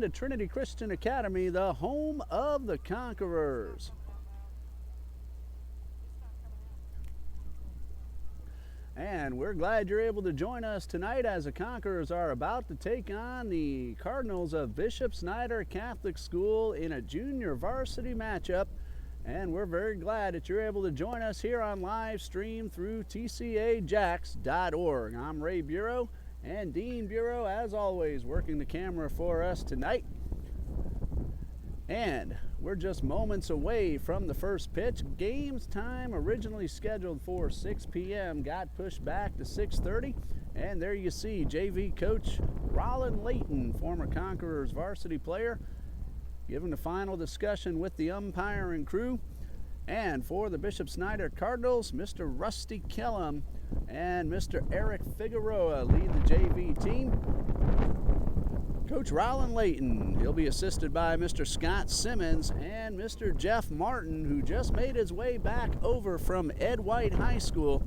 to Trinity Christian Academy, the home of the Conquerors. And we're glad you're able to join us tonight as the Conquerors are about to take on the Cardinals of Bishop Snyder Catholic School in a junior varsity matchup. And we're very glad that you're able to join us here on live stream through tcajax.org. I'm Ray Bureau, and Dean Bureau, as always, working the camera for us tonight. And we're just moments away from the first pitch. Game's time, originally scheduled for 6 p.m., got pushed back to 6:30. And there you see JV coach Rollin Layton, former Conquerors varsity player, giving the final discussion with the umpiring crew. And for the Bishop Snyder Cardinals, Mr. Rusty Kellum and Mr. Eric Figueroa lead the JV team. Coach Rollin Layton, he'll be assisted by Mr. Scott Simmons and Mr. Jeff Martin, who just made his way back over from Ed White High School.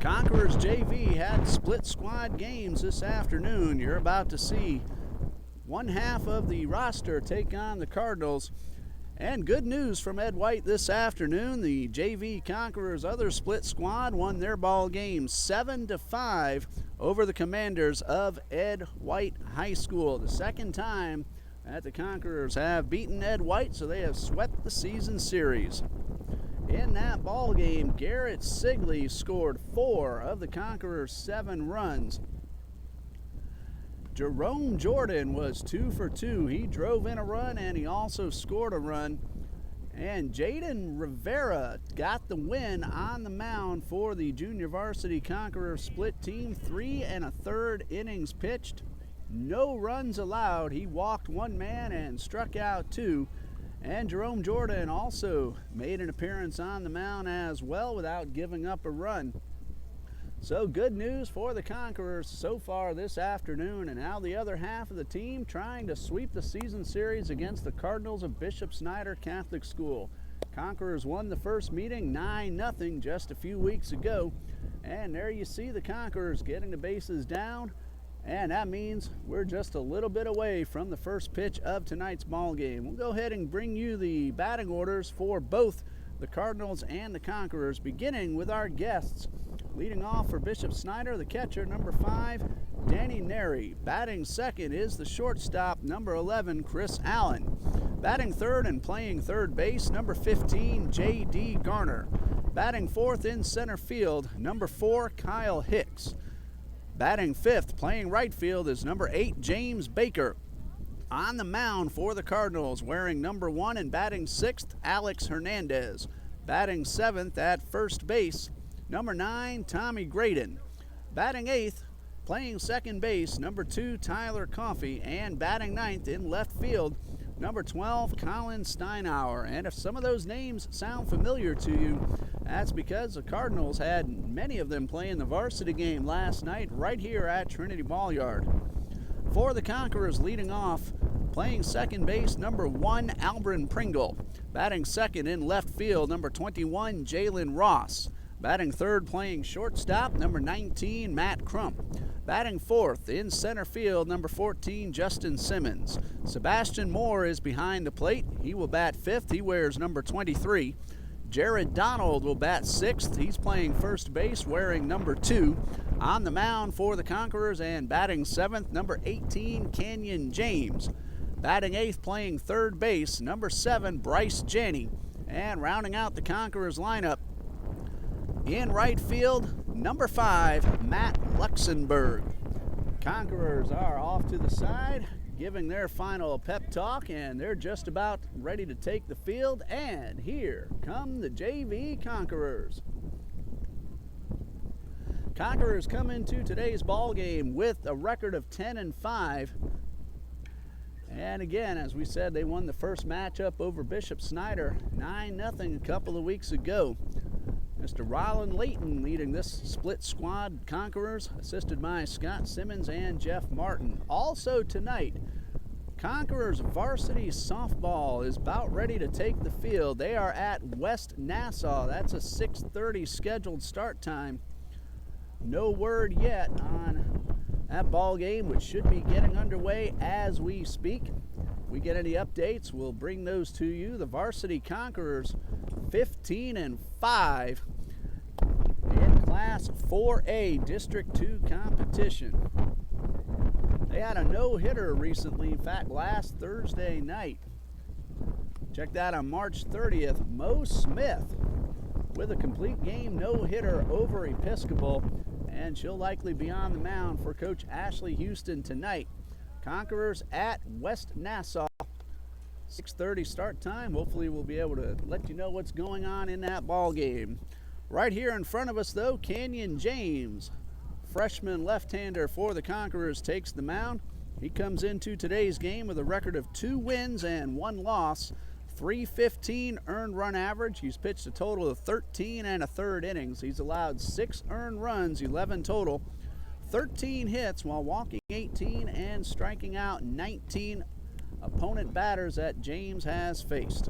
Conquerors JV had split squad games this afternoon. You're about to see one half of the roster take on the Cardinals. And good news from Ed White this afternoon. The JV Conquerors' other split squad won their ball game 7-5 over the Commanders of Ed White High School. The second time that the Conquerors have beaten Ed White, so they have swept the season series. In that ball game, Garrett Sigley scored 4 of the Conquerors' 7 runs. Jerome Jordan was 2 for 2. He drove in a run and he also scored a run. And Jaden Rivera got the win on the mound for the junior varsity Conqueror split team. 3 1/3 innings pitched. No runs allowed. He walked 1 man and struck out 2. And Jerome Jordan also made an appearance on the mound as well without giving up a run. So good news for the Conquerors so far this afternoon, and now the other half of the team trying to sweep the season series against the Cardinals of Bishop Snyder Catholic School. Conquerors won the first meeting 9-0 just a few weeks ago, and there you see the Conquerors getting the bases down, and that means we're just a little bit away from the first pitch of tonight's ball game. We'll go ahead and bring you the batting orders for both the Cardinals and the Conquerors, beginning with our guests. Leading off for Bishop Snyder, the catcher, number 5, Danny Neri. Batting second is the shortstop, number 11, Chris Allen. Batting third and playing third base, number 15, J.D. Garner. Batting fourth in center field, number 4, Kyle Hicks. Batting fifth, playing right field, is number 8, James Baker. On the mound for the Cardinals, wearing number 1 and batting sixth, Alex Hernandez. Batting seventh at first base, number 9, Tommy Graydon. Batting eighth, playing second base, number 2, Tyler Coffey. And batting ninth in left field, number 12, Colin Steinauer. And if some of those names sound familiar to you, that's because the Cardinals had many of them playing the varsity game last night right here at Trinity Ball Yard. For the Conquerors, leading off, playing second base, number 1, Albrin Pringle. Batting second in left field, number 21, Jalen Ross. Batting third, playing shortstop, number 19, Matt Crump. Batting fourth in center field, number 14, Justin Simmons. Sebastian Moore is behind the plate. He will bat fifth. He wears number 23. Jared Donald will bat sixth. He's playing first base, wearing number 2. On the mound for the Conquerors and batting seventh, number 18, Kenyon James. Batting eighth, playing third base, number 7, Bryce Janney. And rounding out the Conquerors lineup, in right field, number 5, Matt Luxembourg. Conquerors are off to the side, giving their final pep talk, and they're just about ready to take the field. And here come the JV Conquerors. Conquerors come into today's ball game with a record of 10-5. And again, as we said, they won the first matchup over Bishop Snyder 9-0 a couple of weeks ago. Mr. Rollin Layton leading this split squad Conquerors, assisted by Scott Simmons and Jeff Martin. Also tonight, Conquerors varsity softball is about ready to take the field. They are at West Nassau. That's a 6:30 scheduled start time. No word yet on That ball game, which should be getting underway as we speak. If we get any updates, we'll bring those to you. The Varsity Conquerors 15-5 in Class 4A District 2 competition. They had a no-hitter recently, in fact, last Thursday night. Check that on March 30th. Mo Smith with a complete game no-hitter over Episcopal, and she'll likely be on the mound for Coach Ashley Houston tonight. Conquerors at West Nassau. 6:30 start time. Hopefully we'll be able to let you know what's going on in that ball game. Right here in front of us, though, Canyon James, freshman left-hander for the Conquerors, takes the mound. He comes into today's game with a record of 2 wins and 1 loss, 315 earned run average. He's pitched a total of 13 1/3 innings. He's allowed 6 earned runs, 11 total, 13 hits while walking 18 and striking out 19 opponent batters that James has faced.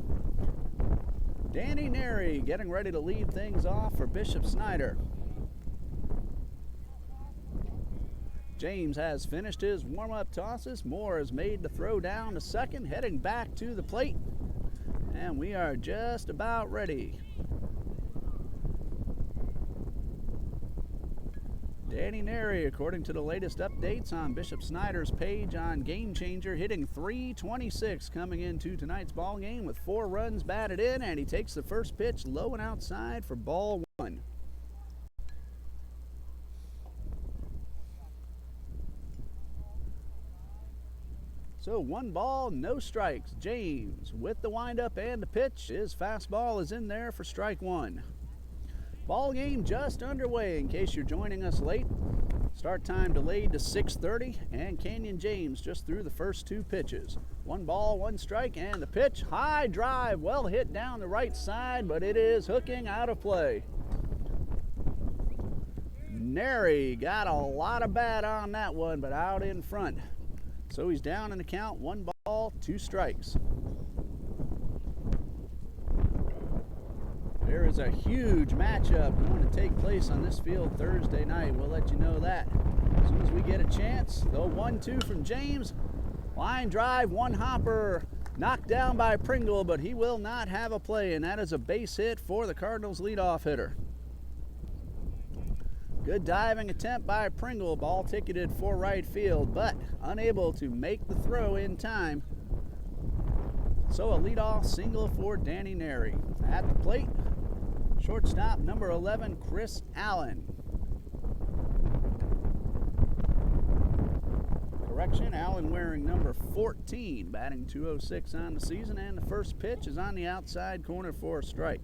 Danny Neri getting ready to lead things off for Bishop Snyder. James has finished his warm-up tosses. Moore has made the throw down to second, heading back to the plate. And we are just about ready. Danny Neri, according to the latest updates on Bishop Snyder's page on Game Changer, hitting .326 coming into tonight's ball game with 4 runs batted in, and he takes the first pitch low and outside for ball 1. So 1 ball, no strikes. James with the windup and the pitch. His fastball is in there for strike 1. Ball game just underway in case you're joining us late. Start time delayed to 6:30, and Canyon James just threw the first 2 pitches. 1 ball, 1 strike, and the pitch. High drive, well hit down the right side, but it is hooking out of play. Neri got a lot of bat on that one, but out in front. So he's down in the count, 1 ball, 2 strikes. There is a huge matchup going to take place on this field Thursday night. We'll let you know that as soon as we get a chance. The 1-2 from James. Line drive, 1 hopper, knocked down by Pringle, but he will not have a play, and that is a base hit for the Cardinals leadoff hitter. Good diving attempt by Pringle, ball ticketed for right field, but unable to make the throw in time. So a leadoff single for Danny Neri. At the plate, shortstop number 11, Chris Allen. Correction, Allen wearing number 14, batting .206 on the season, and the first pitch is on the outside corner for a strike.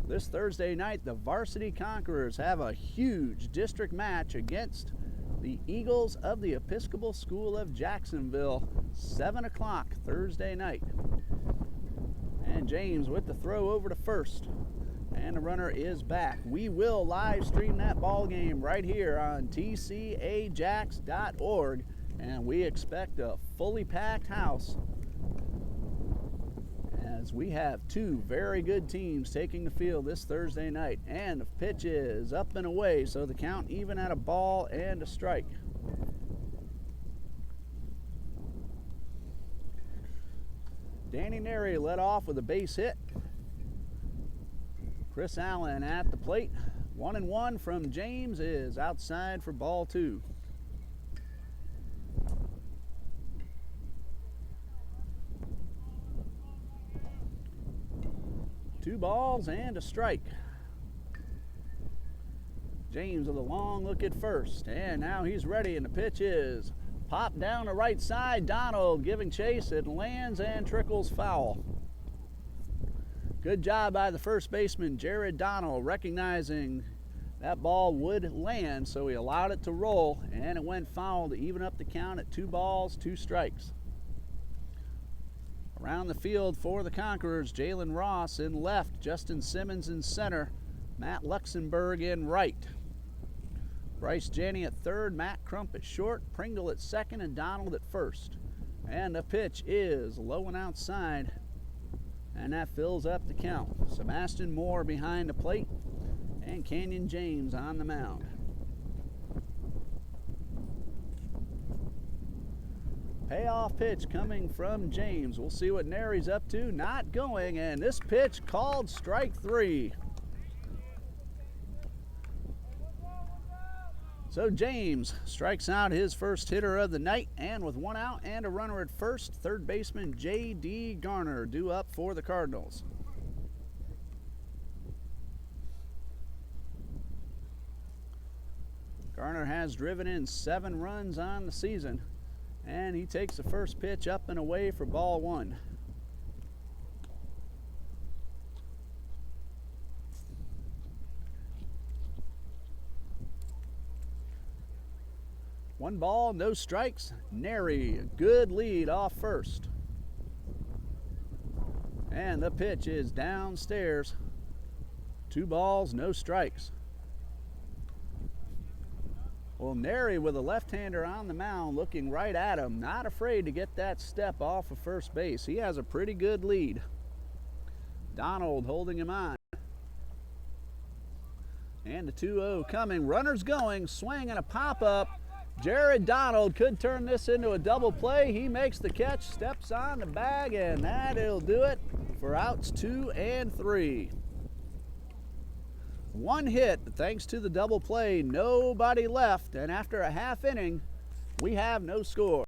This Thursday night, the Varsity Conquerors have a huge district match against the Eagles of the Episcopal School of Jacksonville, 7 o'clock Thursday night. And James with the throw over to first, and the runner is back. We will live stream that ball game right here on tcajax.org, and we expect a fully packed house as we have 2 very good teams taking the field this Thursday night. And the pitch is up and away, so the count even at a ball and a strike. Danny Neri led off with a base hit. Chris Allen at the plate. 1-1 from James is outside for ball 2. Two balls and a strike. James with a long look at first, and now he's ready, and the pitch is popped down the right side. Donald giving chase. It lands and trickles foul. Good job by the first baseman, Jared Donald, recognizing that ball would land, so he allowed it to roll, and it went foul to even up the count at 2 balls, 2 strikes. Around the field for the Conquerors, Jalen Ross in left, Justin Simmons in center, Matt Luxembourg in right. Bryce Janney at third, Matt Crump at short, Pringle at second, and Donald at first. And the pitch is low and outside, and that fills up the count. Sebastian Moore behind the plate, and Canyon James on the mound. Payoff pitch coming from James. We'll see what Nary's up to. Not going, and this pitch called strike 3. So James strikes out his first hitter of the night, and with 1 out and a runner at first, third baseman J.D. Garner due up for the Cardinals. Garner has driven in 7 runs on the season, and he takes the first pitch up and away for ball 1. One ball, no strikes. Nary, a good lead off first. And the pitch is downstairs. 2 balls, no strikes. Well, Nary with a left-hander on the mound looking right at him, not afraid to get that step off of first base. He has a pretty good lead. Donald holding him on. And the 2-0 coming. Runners going, swing and a pop-up. Jared Donald could turn this into a double play. He makes the catch, steps on the bag, and that'll do it for outs 2 and 3. 1 hit, but thanks to the double play, nobody left, and after a half inning, we have no score.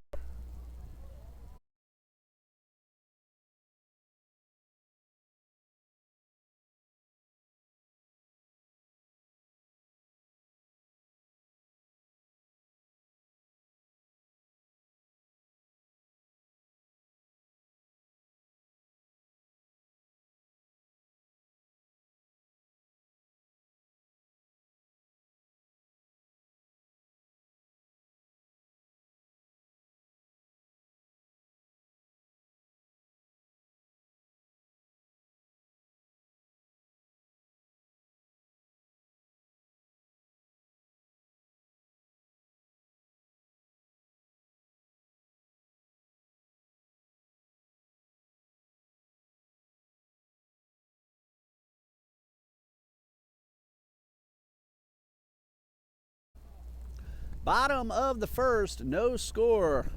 Bottom of the first, no score.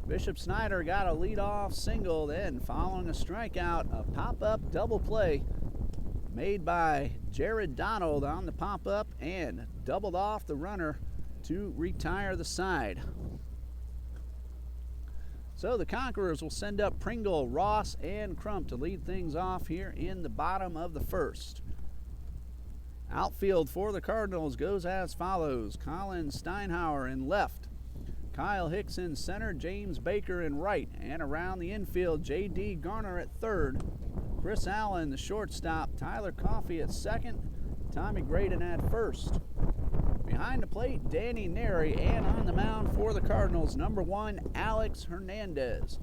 Bishop Snyder got a leadoff single, then following a strikeout, a pop-up double play made by Jared Donald on the pop-up and doubled off the runner to retire the side. So the Conquerors will send up Pringle, Ross, and Crump to lead things off here in the bottom of the first. Outfield for the Cardinals goes as follows. Colin Steinhauer in left. Kyle Hicks in center. James Baker in right. And around the infield, J.D. Garner at third. Chris Allen, the shortstop. Tyler Coffey at second. Tommy Graydon at first. Behind the plate, Danny Nary. And on the mound for the Cardinals, number 1, Alex Hernandez.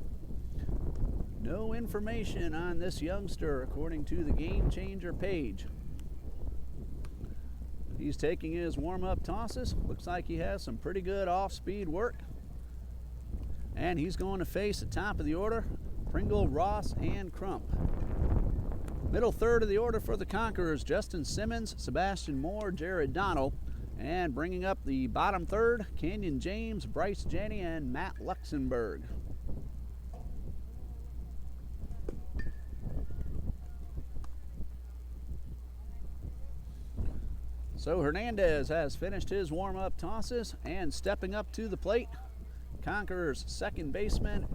No information on this youngster according to the Game Changer page. He's taking his warm-up tosses. Looks like he has some pretty good off-speed work. And he's going to face the top of the order, Pringle, Ross, and Crump. Middle third of the order for the Conquerors, Justin Simmons, Sebastian Moore, Jared Donald. And bringing up the bottom third, Kenyon James, Bryce Janney, and Matt Luxembourg. So Hernandez has finished his warm-up tosses, and stepping up to the plate, Conquerors second baseman,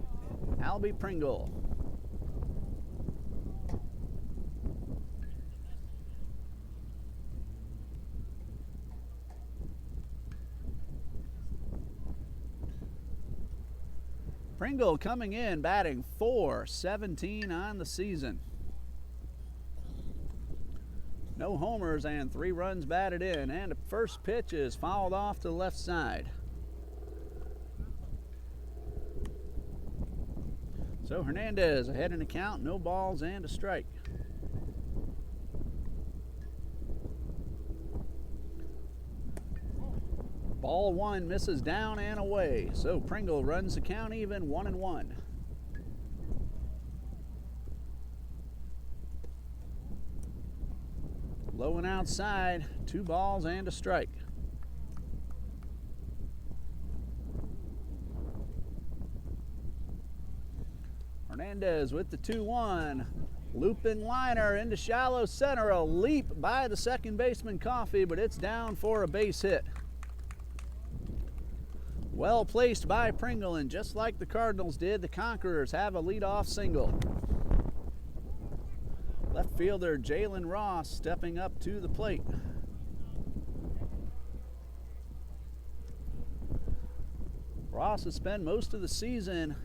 Albie Pringle. Pringle coming in, batting .417 on the season. No homers and 3 runs batted in, and the first pitch is fouled off to the left side. So Hernandez ahead in the count, no balls and a strike. Ball 1 misses down and away, so Pringle runs the count even, 1-1. Low and outside, 2 balls and a strike. Hernandez with the 2-1. Looping liner into shallow center. A leap by the second baseman Coffey, but it's down for a base hit. Well placed by Pringle, and just like the Cardinals did, the Conquerors have a leadoff single. Left fielder Jalen Ross stepping up to the plate. Ross has spent most of the season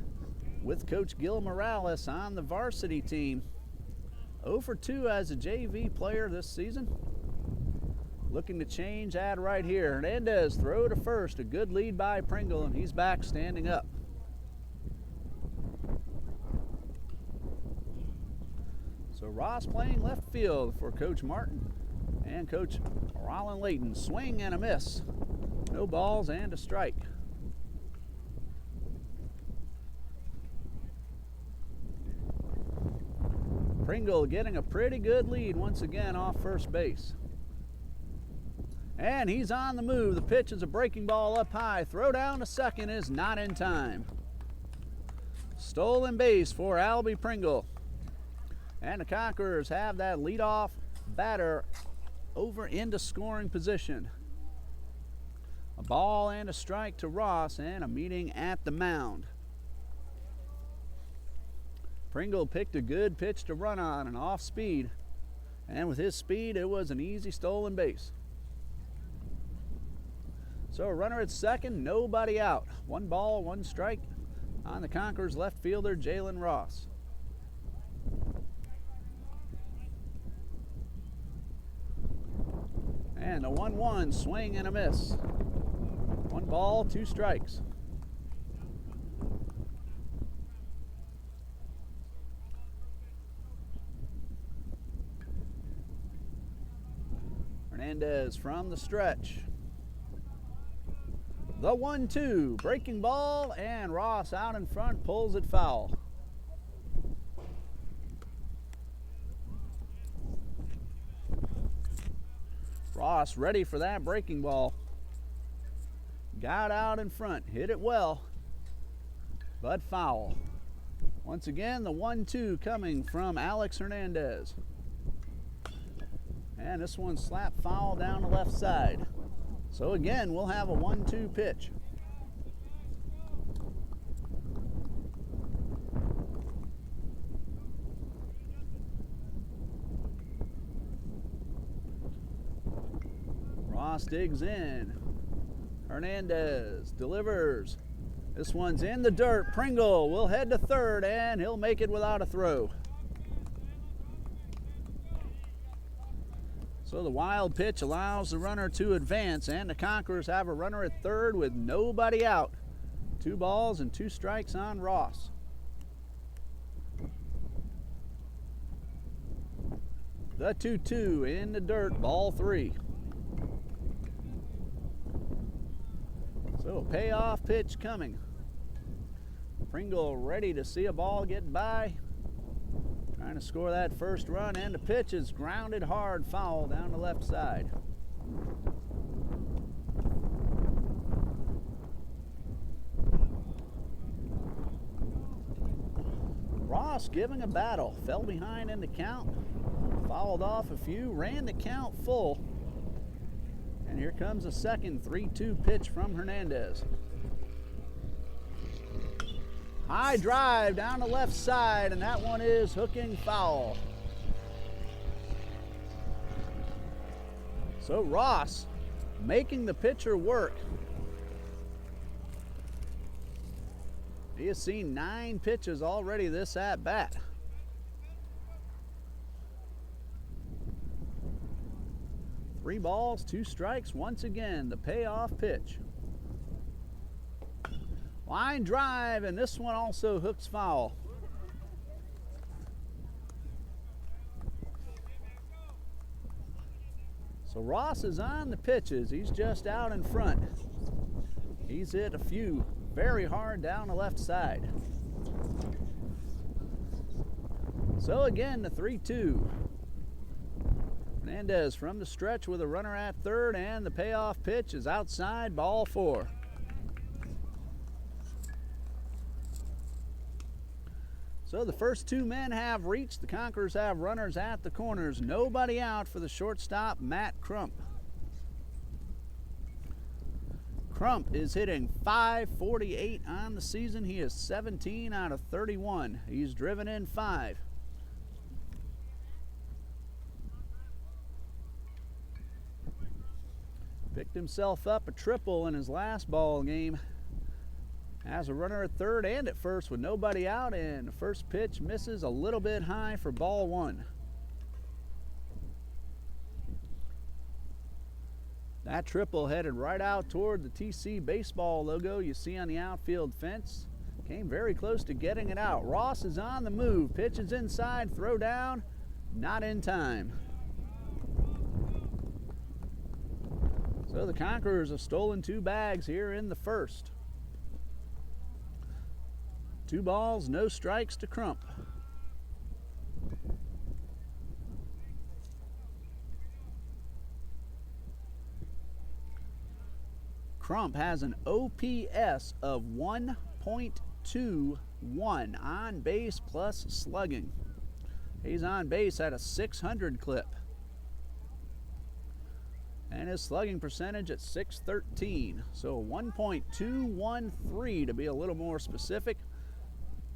with Coach Gil Morales on the varsity team. 0 for 2 as a JV player this season. Looking to change that right here. Hernandez throw to first. A good lead by Pringle, and he's back standing up. So Ross playing left field for Coach Martin and Coach Rollin Layton. Swing and a miss. No balls and a strike. Pringle getting a pretty good lead once again off first base. And he's on the move. The pitch is a breaking ball up high. Throw down to second is not in time. Stolen base for Albie Pringle. And the Conquerors have that leadoff batter over into scoring position. A ball and a strike to Ross, and a meeting at the mound. Pringle picked a good pitch to run on, an off speed. And with his speed, it was an easy stolen base. So a runner at second, nobody out. 1 ball, 1 strike on the Conquerors left fielder, Jalen Ross. And a 1-1, swing and a miss. 1 ball, 2 strikes. Hernandez from the stretch. The 1-2, breaking ball, and Ross out in front pulls it foul. Ross ready for that breaking ball. Got out in front, hit it well, but foul. Once again, the 1-2 coming from Alex Hernandez. And this one slapped foul down the left side. So again, we'll have a 1-2 pitch. Ross digs in. Hernandez delivers. This one's in the dirt. Pringle will head to third, and he'll make it without a throw. So the wild pitch allows the runner to advance, and the Conquerors have a runner at third with nobody out. 2 balls and 2 strikes on Ross. The 2-2 in the dirt, ball 3. So a payoff pitch coming. Pringle ready to see a ball get by. Trying to score that first run, and the pitch is grounded hard, foul down the left side. Ross giving a battle, fell behind in the count, fouled off a few, ran the count full. And here comes a second 3-2 pitch from Hernandez. High drive down the left side, and that one is hooking foul. So Ross making the pitcher work. He has seen 9 pitches already this at bat. Three balls, 2 strikes. Once again, the payoff pitch. Line drive, and this one also hooks foul. So Ross is on the pitches. He's just out in front. He's hit a few very hard down the left side. So again, the 3-2. Hernandez from the stretch with a runner at third, and the payoff pitch is outside, ball 4. So the first two men have reached. The Conquerors have runners at the corners. Nobody out for the shortstop, Matt Crump. Crump is hitting .548 on the season. He is 17 out of 31. He's driven in 5. Picked himself up a triple in his last ball game. Has a runner at third and at first with nobody out, and the first pitch misses a little bit high for ball 1. That triple headed right out toward the TC baseball logo you see on the outfield fence. Came very close to getting it out. Ross is on the move. Pitch is inside, throw down, not in time. So the Conquerors have stolen 2 bags here in the first. 2 balls, no strikes to Crump. Crump has an OPS of 1.21 on base plus slugging. He's on base at a 600 clip. And his slugging percentage at .613. So 1.213 to be a little more specific.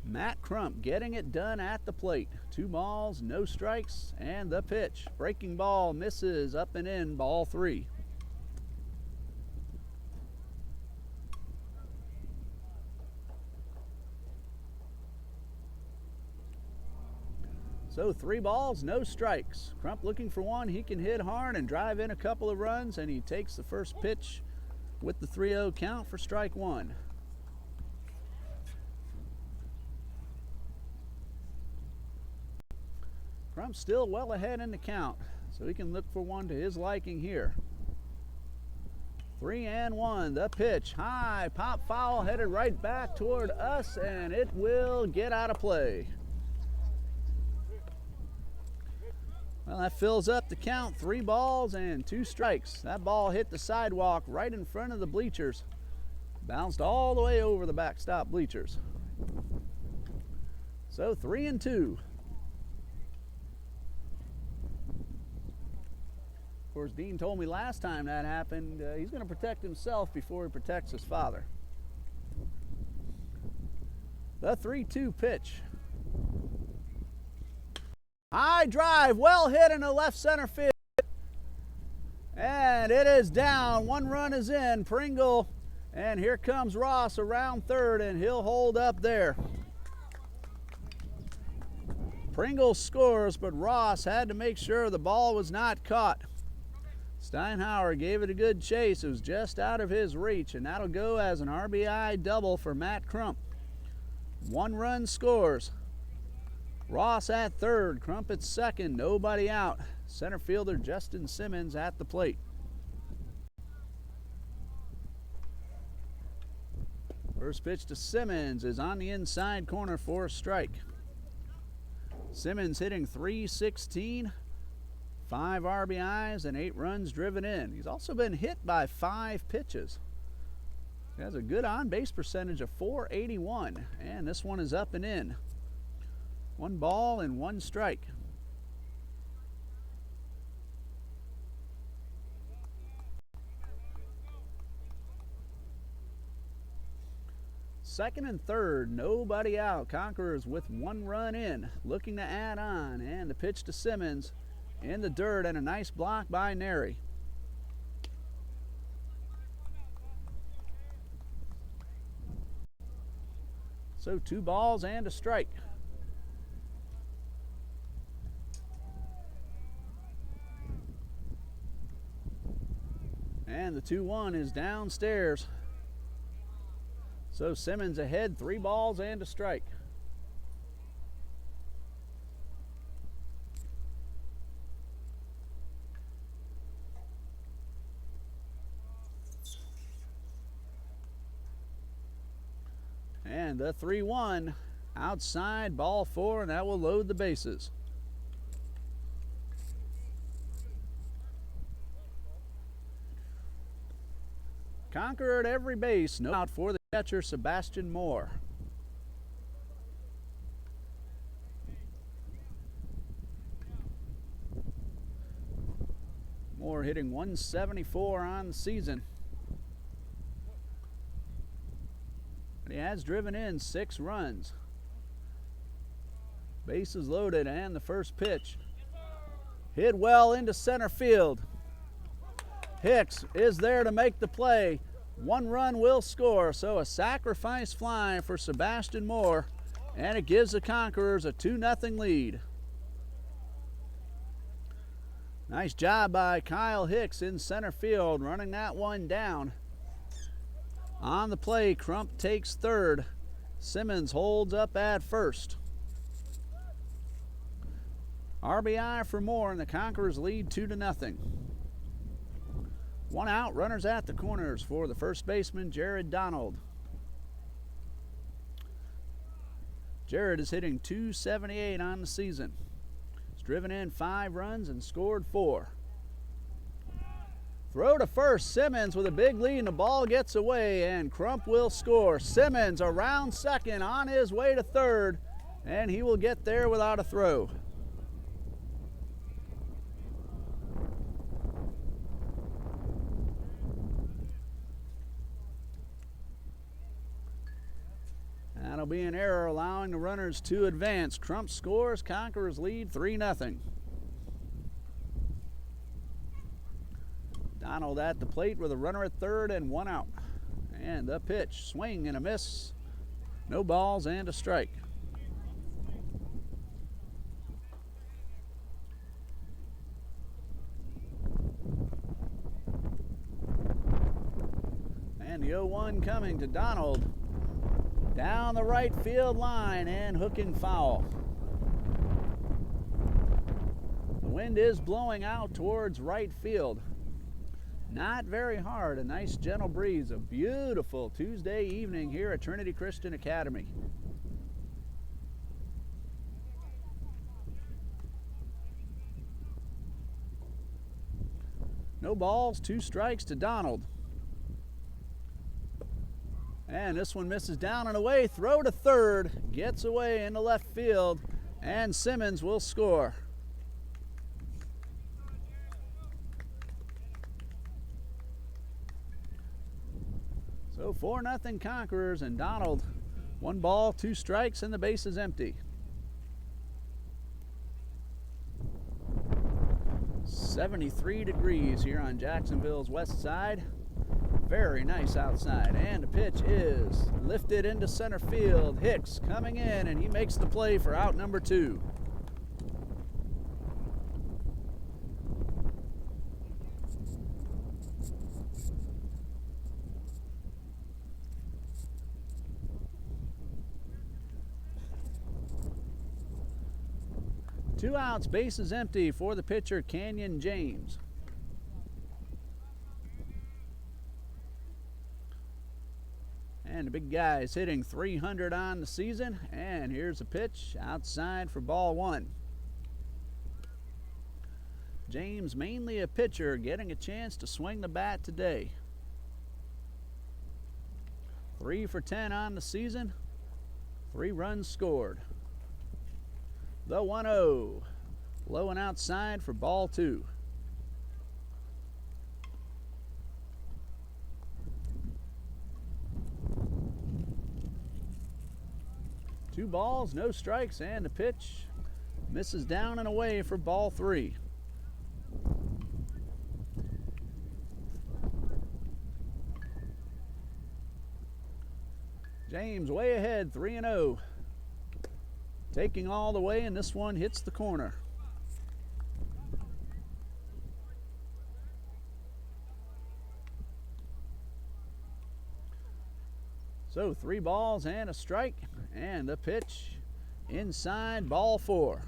Matt Crump getting it done at the plate. 2 balls, no strikes, and the pitch. Breaking ball misses, up and in, ball 3. So 3 balls, no strikes. Crump looking for one. He can hit hard and drive in a couple of runs, and he takes the first pitch with the 3-0 count for strike 1. Crump still well ahead in the count, so he can look for one to his liking here. 3-1, the pitch, high, pop foul, headed right back toward us, and it will get out of play. Well, that fills up the count, 3 balls and 2 strikes. That ball hit the sidewalk right in front of the bleachers. Bounced all the way over the backstop bleachers. So 3-2. Of course, Dean told me last time that happened, he's going to protect himself before he protects his father. The 3-2 pitch. High drive, well hit in the left center field. And it is down. 1 run is in. Pringle. And here comes Ross around third, and he'll hold up there. Pringle scores, but Ross had to make sure the ball was not caught. Steinhauer gave it a good chase. It was just out of his reach, and that'll go as an RBI double for Matt Crump. 1 run scores. Ross at third, Crump at second, nobody out. Center fielder Justin Simmons at the plate. First pitch to Simmons is on the inside corner for a strike. Simmons hitting .316, 5 RBIs and 8 runs driven in. He's also been hit by 5 pitches. He has a good on-base percentage of .481, and this one is up and in. 1 ball and 1 strike. Second and third, nobody out. Conquerors with 1 run in, looking to add on, and the pitch to Simmons in the dirt, and a nice block by Neri. So 2 balls and a strike. And the 2-1 is downstairs. So Simmons ahead, 3 balls and a strike. And the 3-1 outside, ball 4, and that will load the bases. Conqueror at every base, no out for the catcher Sebastian Moore. Moore hitting 174 on the season. But he has driven in 6 runs. Bases loaded, and the first pitch hit well into center field. Hicks is there to make the play. 1 run will score, so a sacrifice fly for Sebastian Moore, and it gives the Conquerors a 2-0 lead. Nice job by Kyle Hicks in center field, running that one down. On the play, Crump takes third. Simmons holds up at first. RBI for Moore, and the Conquerors lead 2-0. 1 out, runners at the corners for the first baseman, Jared Donald. Jared is hitting .278 on the season. He's driven in 5 runs and scored 4. Throw to first, Simmons with a big lead, and the ball gets away, and Crump will score. Simmons around second, on his way to third, and he will get there without a throw. That'll be an error, allowing the runners to advance. Crump scores, Conquerors lead 3-0. Donald at the plate with a runner at third and 1 out. And the pitch, swing and a miss. No balls and a strike. And the 0-1 coming to Donald. Down the right field line and hooking foul. The wind is blowing out towards right field. Not very hard, a nice gentle breeze. A beautiful Tuesday evening here at Trinity Christian Academy. No balls, 2 strikes to Donald. And this one misses down and away. Throw to third, gets away into left field, and Simmons will score. So 4-0 Conquerors, and Donald, 1 ball, 2 strikes, and the base is empty. 73 degrees here on Jacksonville's west side. Very nice outside, and the pitch is lifted into center field. Hicks coming in, and he makes the play for out number 2. Two outs, bases empty for the pitcher, Canyon James. And the big guy is hitting .300 on the season. And here's a pitch outside for ball 1. James, mainly a pitcher, getting a chance to swing the bat today. 3 for 10 on the season. 3 runs scored. The 1-0. Low and outside for ball 2. Two balls, no strikes, and the pitch misses down and away for ball 3. James way ahead, 3-0. Taking all the way, and this one hits the corner. So 3 balls and a strike, and the pitch inside, ball 4.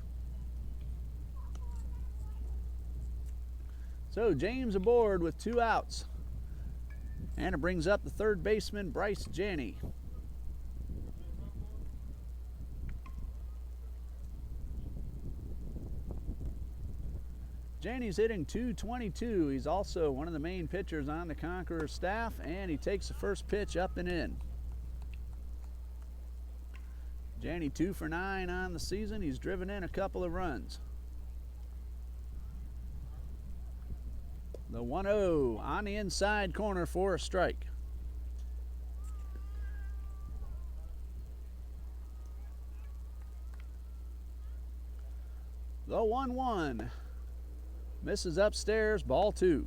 So James aboard with 2 outs. And it brings up the third baseman, Bryce Janney. Janney's hitting .222. He's also one of the main pitchers on the Conqueror staff, and he takes the first pitch up and in. Janney 2 for 9 on the season. He's driven in a couple of runs. The 1-0 on the inside corner for a strike. The 1-1 misses upstairs, ball 2.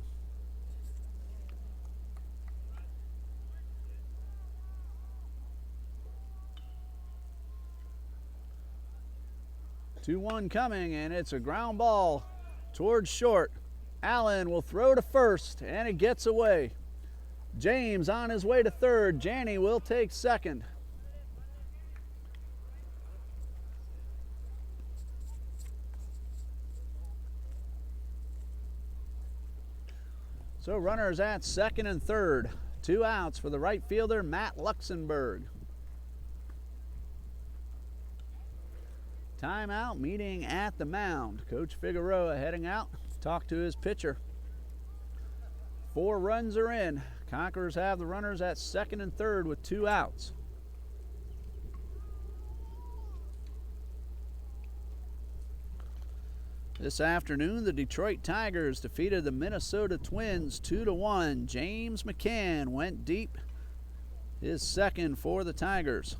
Two 2-1 coming, and it's a ground ball towards short. Allen will throw to first, and it gets away. James on his way to third. Janney will take second. So runners at second and third. 2 outs for the right fielder, Matt Luxembourg. Timeout, meeting at the mound. Coach Figueroa heading out to talk to his pitcher. 4 runs are in. Conquerors have the runners at second and third with 2 outs. This afternoon, the Detroit Tigers defeated the Minnesota Twins 2-1. James McCann went deep, his second for the Tigers.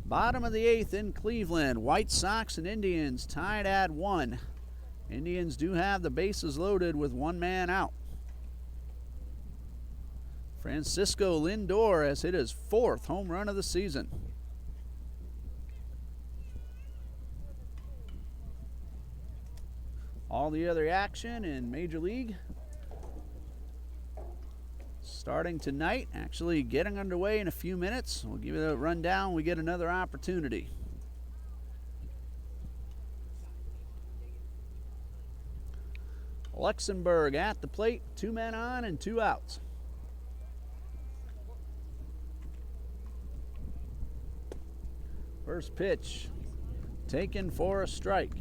Bottom of the 8th in Cleveland, White Sox and Indians tied at 1. Indians do have the bases loaded with 1 man out. Francisco Lindor has hit his 4th home run of the season. All the other action in Major League starting tonight, actually getting underway in a few minutes. We'll give you a rundown when we get another opportunity. Luxembourg at the plate, 2 men on and 2 outs. First pitch taken for a strike.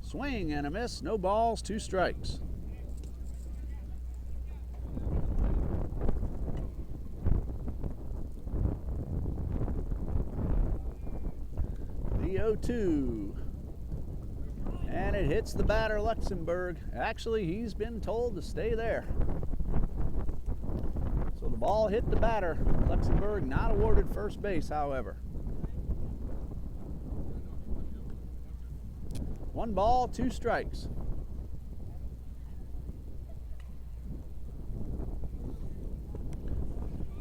Swing and a miss, no balls, 2 strikes. The 0-2. And it hits the batter, Luxembourg. Actually, he's been told to stay there. So the ball hit the batter. Luxembourg not awarded first base, however. 1 ball, 2 strikes.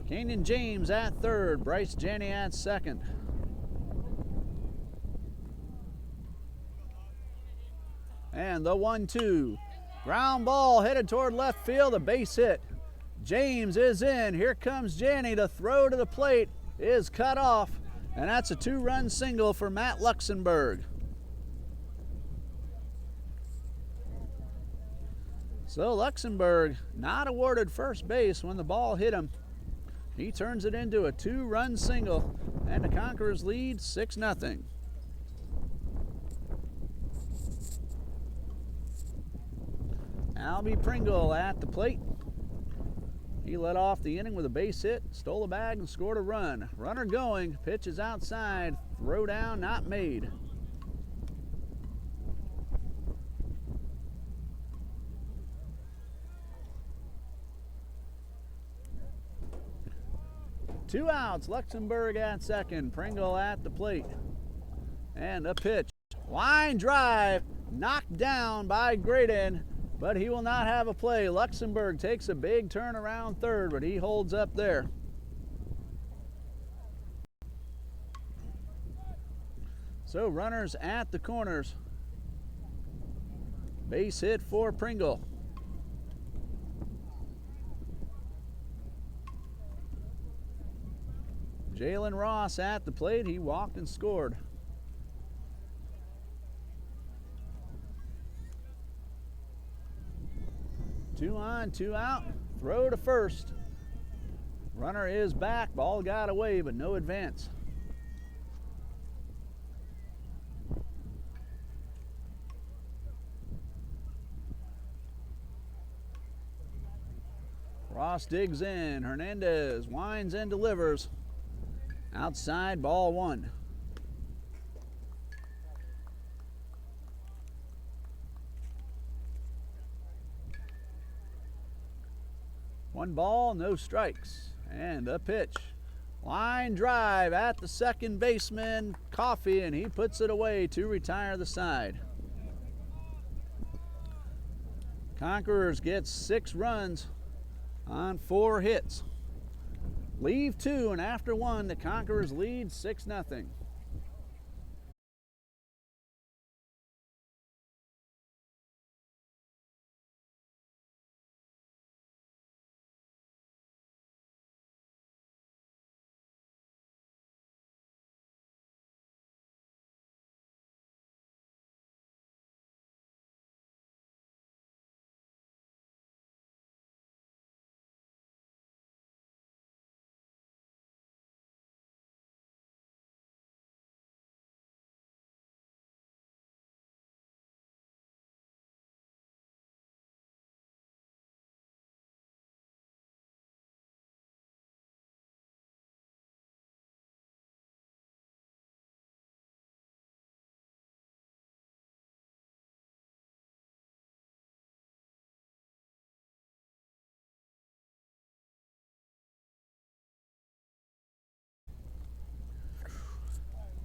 Kenyon James at third, Bryce Janney at second. And the 1-2. Ground ball headed toward left field, a base hit. James is in. Here comes Janney. The throw to the plate is cut off, and that's a 2-run single for Matt Luxembourg. So Luxembourg not awarded first base when the ball hit him. He turns it into a 2-run single, and the Conquerors lead 6-0. Albie Pringle at the plate. He led off the inning with a base hit, stole a bag, and scored a run. Runner going, pitch is outside, throw down not made. Two outs, Luxembourg at second, Pringle at the plate. And a pitch, line drive, knocked down by Graydon, but he will not have a play. Luxembourg takes a big turn around third, but he holds up there. So runners at the corners. Base hit for Pringle. Jalen Ross at the plate. He walked and scored. Two on, 2 out. Throw to first. Runner is back. Ball got away, but no advance. Ross digs in. Hernandez winds and delivers. Outside, ball one. One ball, no strikes. And a pitch. Line drive at the second baseman, Coffey, and he puts it away to retire the side. Conquerors get 6 runs on 4 hits. Leave 2, and after 1, the Conquerors lead 6-0.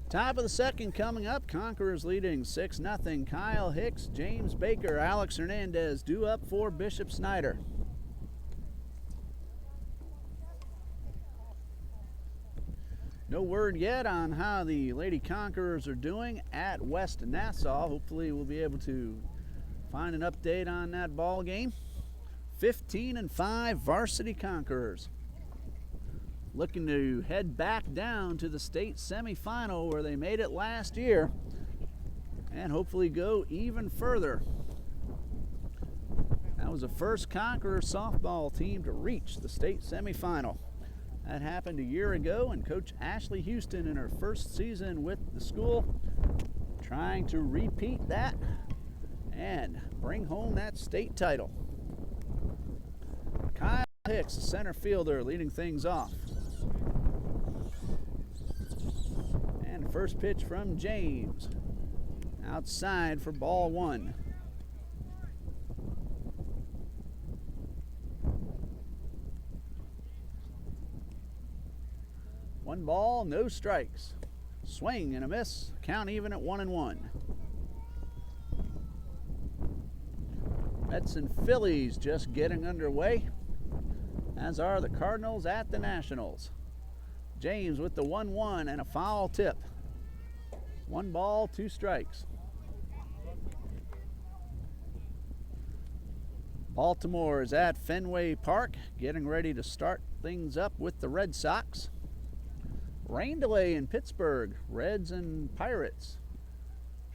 Top of the second coming up. Conquerors leading 6-0. Kyle Hicks, James Baker, Alex Hernandez due up for Bishop Snyder. No word yet on how the Lady Conquerors are doing at West Nassau. Hopefully we'll be able to find an update on that ball game. 15-5 Varsity Conquerors. Looking to head back down to the state semifinal where they made it last year and hopefully go even further. That was the first Conqueror softball team to reach the state semifinal. That happened a year ago, and Coach Ashley Houston in her first season with the school trying to repeat that and bring home that state title. Kyle Hicks, the center fielder, leading things off. And first pitch from James. Outside for ball one. One ball, no strikes. Swing and a miss. Count even at 1-1. Mets and Phillies just getting underway, as are the Cardinals at the Nationals. James with the 1-1 and a foul tip. 1 ball, 2 strikes. Baltimore is at Fenway Park, getting ready to start things up with the Red Sox. Rain delay in Pittsburgh, Reds and Pirates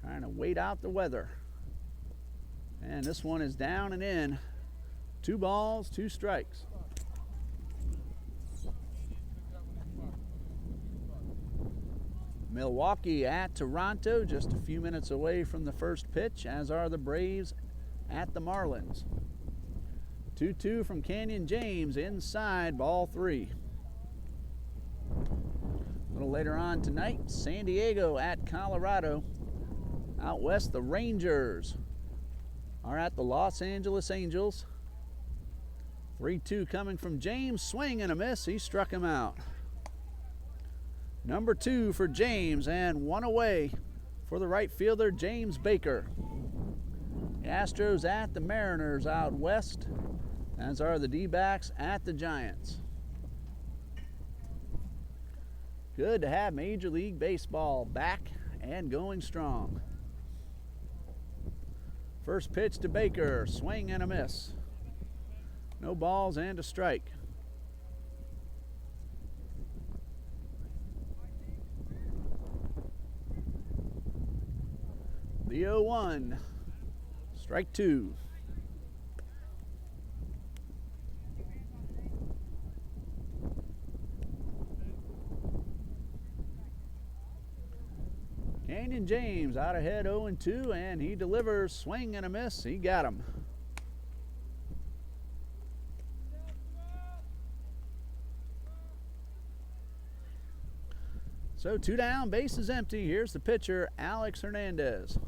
trying to wait out the weather. And this one is down and in. 2 balls, 2 strikes. Milwaukee at Toronto, just a few minutes away from the first pitch, as are the Braves at the Marlins. 2-2 from Canyon James, inside, ball 3. A little later on tonight, San Diego at Colorado. Out west, the Rangers are at the Los Angeles Angels. 3-2 coming from James. Swing and a miss. He struck him out. Number 2 for James, and 1 away for the right fielder, James Baker. The Astros at the Mariners out west, as are the D-backs at the Giants. Good to have Major League Baseball back and going strong. First pitch to Baker, swing and a miss. No balls and a strike. The 0-1, strike 2. Canyon James out ahead 0-2, and he delivers. Swing and a miss. He got him. So 2 down, base is empty. Here's the pitcher, Alex Hernandez.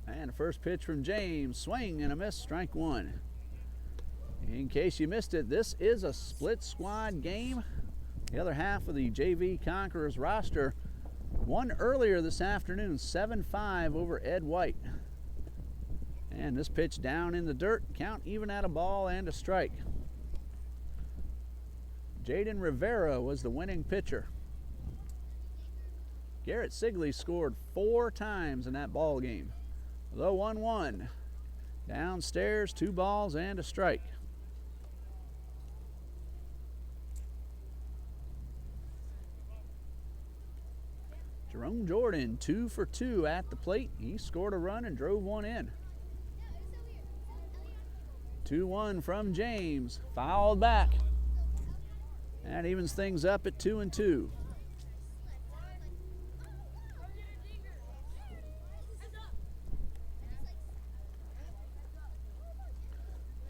And the first pitch from James, swing and a miss, strike 1. In case you missed it, this is a split squad game. The other half of the JV Conquerors roster won earlier this afternoon, 7-5 over Ed White. And this pitch down in the dirt, count even at a ball and a strike. Jaden Rivera was the winning pitcher. Garrett Sigley scored 4 times in that ball game. The 1-1. Downstairs, 2 balls and a strike. Jerome Jordan, 2 for 2 at the plate. He scored a run and drove 1 in. 2-1 from James, fouled back. That evens things up at 2-2.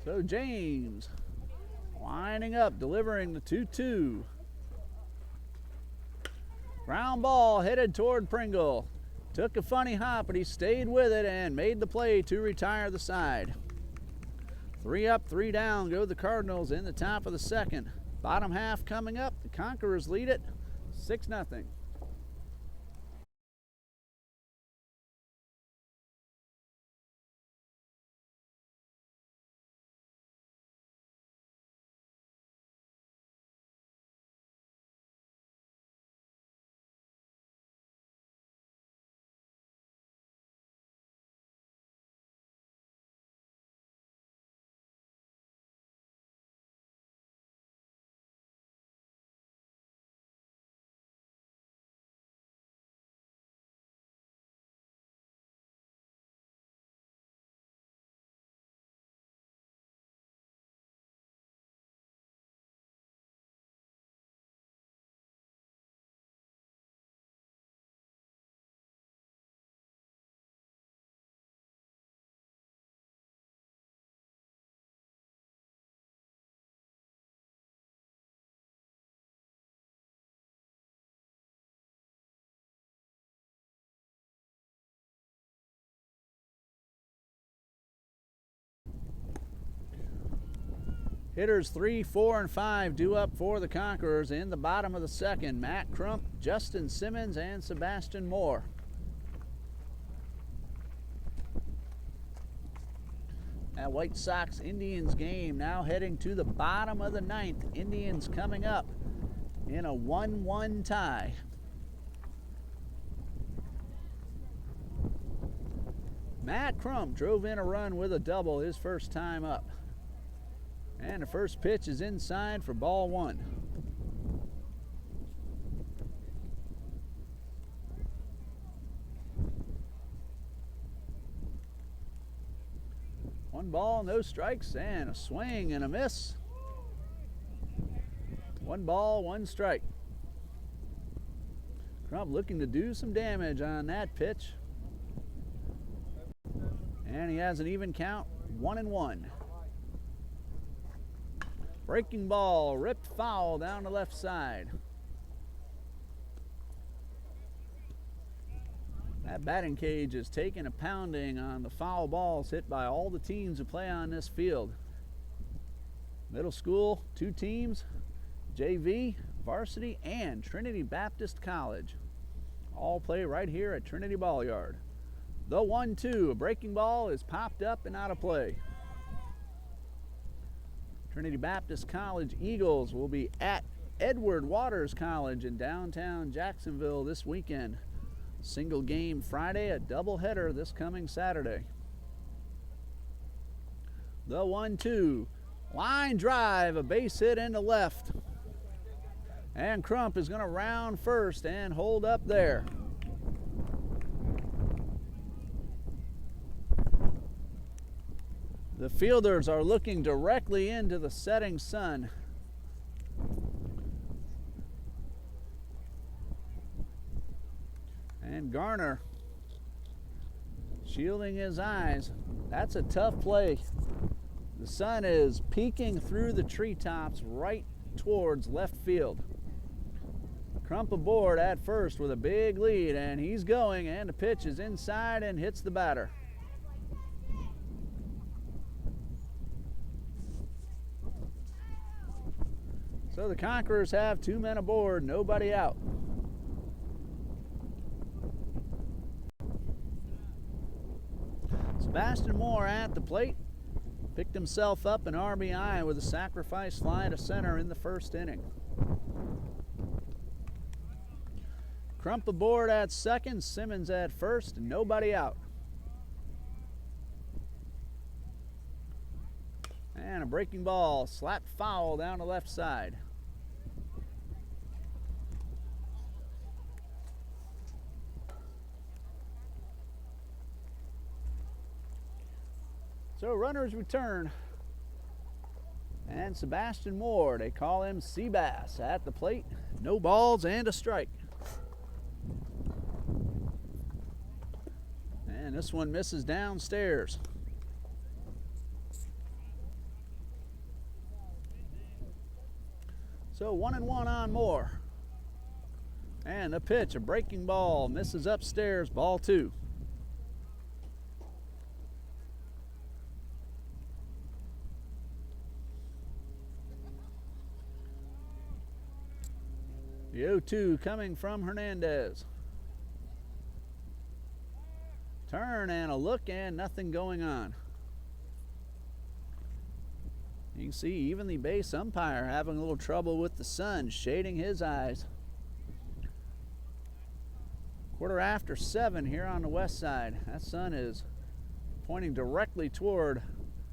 So James winding up, delivering the 2-2. Ground ball headed toward Pringle. Took a funny hop, but he stayed with it and made the play to retire the side. 3 up, 3 down go the Cardinals in the top of the second. Bottom half coming up. The Conquerors lead it 6-0. Hitters 3, 4, and 5 due up for the Conquerors in the bottom of the second. Matt Crump, Justin Simmons, and Sebastian Moore. That White Sox Indians game now heading to the bottom of the ninth. Indians coming up in a 1-1 tie. Matt Crump drove in a run with a double his first time up. And the first pitch is inside for ball 1. One ball, no strikes, and a swing and a miss. 1 ball, 1 strike. Crump looking to do some damage on that pitch. And he has an even count, 1-1. Breaking ball, ripped foul down the left side. That batting cage is taking a pounding on the foul balls hit by all the teams who play on this field. Middle school, 2 teams, JV, varsity, and Trinity Baptist College. All play right here at Trinity Ball Yard. The 1-2, a breaking ball is popped up and out of play. Trinity Baptist College Eagles will be at Edward Waters College in downtown Jacksonville this weekend. Single game Friday, a doubleheader this coming Saturday. The 1-2, line drive, a base hit into left. And Crump is going to round first and hold up there. The fielders are looking directly into the setting sun. And Garner shielding his eyes. That's a tough play. The sun is peeking through the treetops right towards left field. Crump aboard at first with a big lead, and he's going, and the pitch is inside and hits the batter. So the Conquerors have 2 men aboard, nobody out. Sebastian Moore at the plate. Picked himself up an RBI with a sacrifice fly to center in the first inning. Crump aboard at second, Simmons at first, and nobody out. And a breaking ball, slapped foul down the left side. So runners return. And Sebastian Moore, they call him Seabass, at the plate. No balls and a strike. And this one misses downstairs. So 1-1 on Moore. And the pitch, a breaking ball, misses upstairs, ball 2. The 0-2 coming from Hernandez. Turn and a look, and nothing going on. You can see even the base umpire having a little trouble with the sun, shading his eyes. 7:15 here on the west side. That sun is pointing directly toward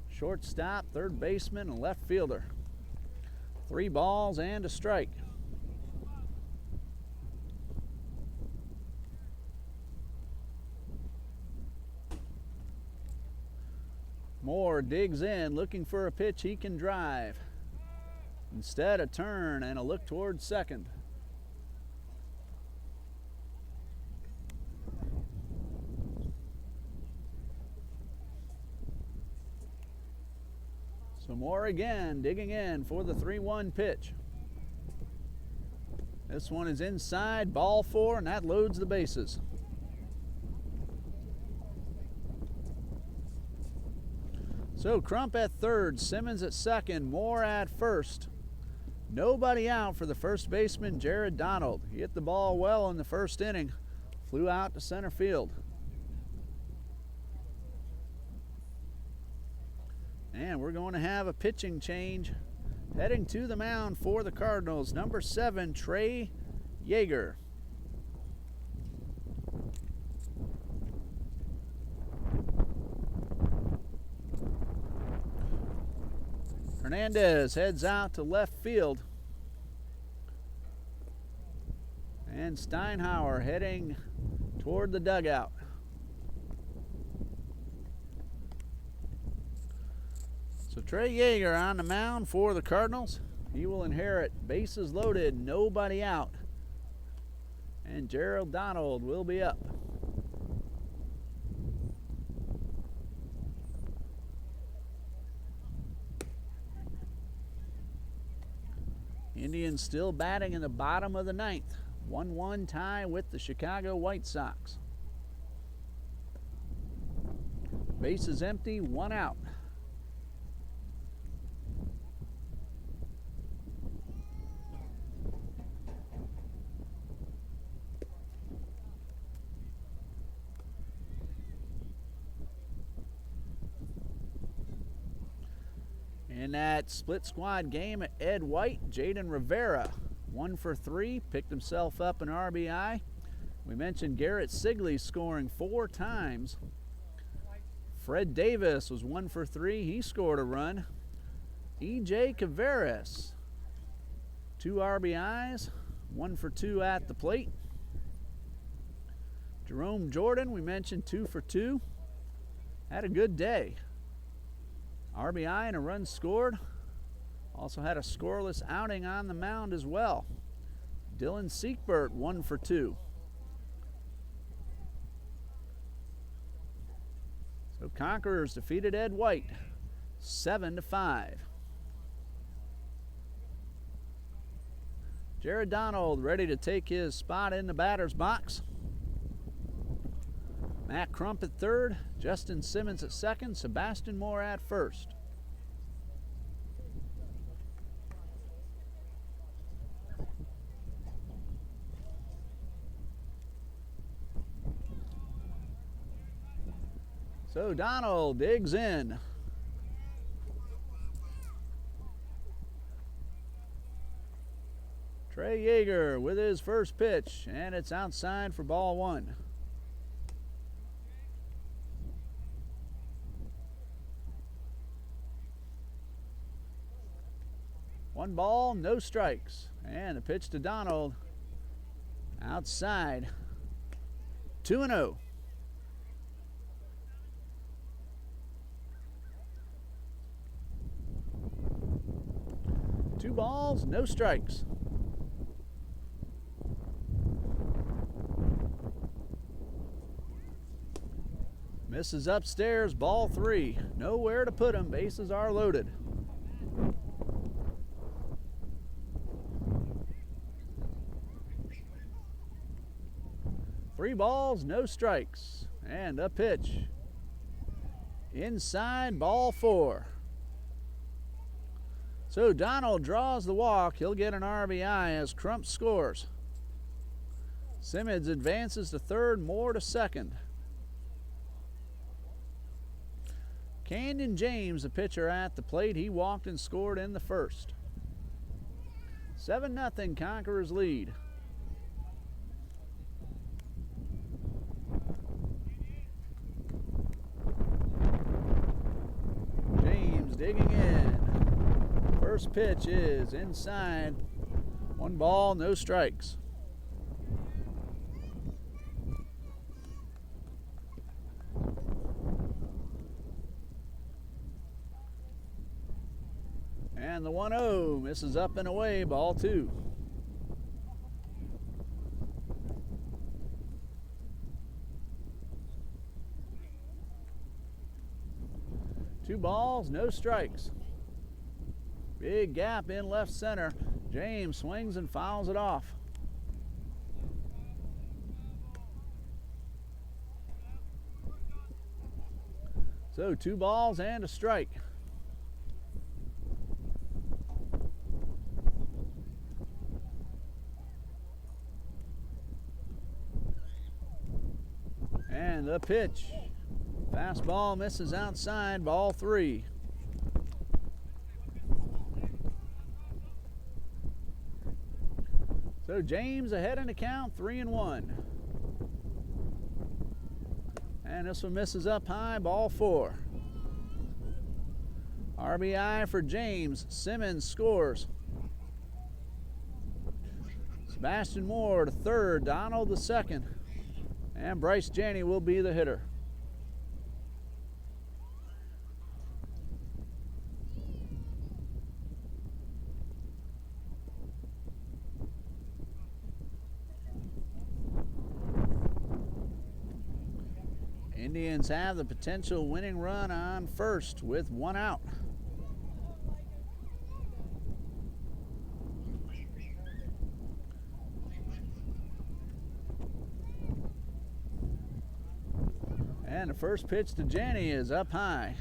shortstop, third baseman, and left fielder. 3 balls and a strike. Moore digs in, looking for a pitch he can drive. Instead, a turn and a look toward second. So Moore again digging in for the 3-1 pitch. This one is inside, ball 4, and that loads the bases. So Crump at third, Simmons at second, Moore at first. Nobody out for the first baseman, Jared Donald. He hit the ball well in the first inning, flew out to center field. And we're going to have a pitching change. Heading to the mound for the Cardinals, number 7, Trey Yeager. Hernandez heads out to left field. And Steinhauer heading toward the dugout. So Trey Yeager on the mound for the Cardinals. He will inherit bases loaded, nobody out. And Gerald Donald will be up. Indians still batting in the bottom of the 9th. 1-1 tie with the Chicago White Sox. Bases empty, 1 out. In that split squad game, Ed White, Jaden Rivera, 1 for 3, picked himself up an RBI. We mentioned Garrett Sigley scoring 4 times. Fred Davis was 1 for 3, he scored a run. E.J. Caveras, 2 RBIs, 1 for 2 at the plate. Jerome Jordan, we mentioned 2 for 2, had a good day. RBI and a run scored. Also had a scoreless outing on the mound as well. Dylan Siekbert, 1 for 2. So Conquerors defeated Ed White 7-5. Jared Donald ready to take his spot in the batter's box. Matt Crump at third, Justin Simmons at second, Sebastian Moore at first. So Donald digs in. Trey Yeager with his first pitch, and it's outside for ball one. One ball, no strikes. And the pitch to Donald outside. 2-0. Two balls, no strikes. Misses upstairs, ball three. Nowhere to put him, bases are loaded. Three balls, no strikes. And a pitch. Inside, ball four. So Donald draws the walk. He'll get an RBI as Crump scores. Simmons advances to third, Moore to second. Canyon James, the pitcher at the plate. He walked and scored in the first. 7-0 Conquerors lead. James digging in. First pitch is inside. One ball, no strikes. And the 1-0 misses up and away, ball two. Two balls, no strikes. Big gap in left center. James swings and fouls it off. So 2 balls and a strike. And the pitch. Fastball misses outside, ball three. So James ahead in the count, 3-1. And this one misses up high, ball four. RBI for James. Simmons scores. Sebastian Moore to third, Donald to second. And Bryce Janney will be the hitter. Indians have the potential winning run on first with 1 out. And the first pitch to Janney is up high.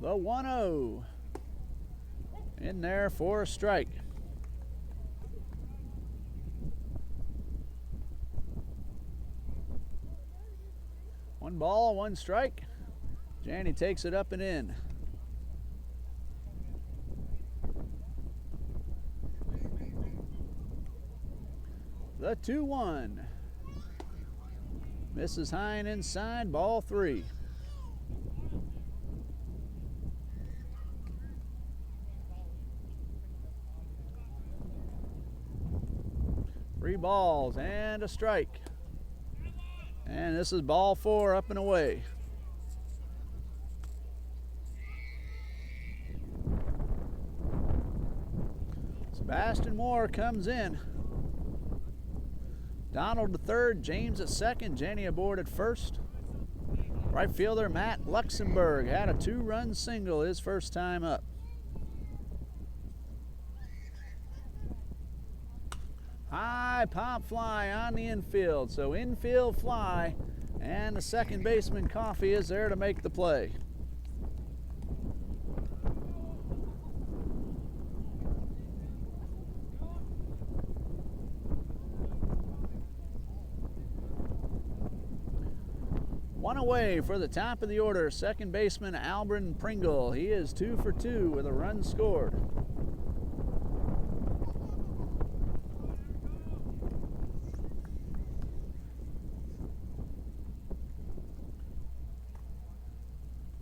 The 1-0 in there for a strike. One ball, one strike. Janney takes it up and in. The 2-1. Misses high and inside, ball three. Three balls and a strike. And this is ball four, up and away. Sebastian Moore comes in. Donald to third, James at second, Jenny aboard at first. Right fielder Matt Luxembourg had a 2-run single his first time up. High pop fly on the infield, so infield fly, and the second baseman Coffey is there to make the play. One away for the top of the order, second baseman Albrin Pringle. He is 2 for 2 with a run scored.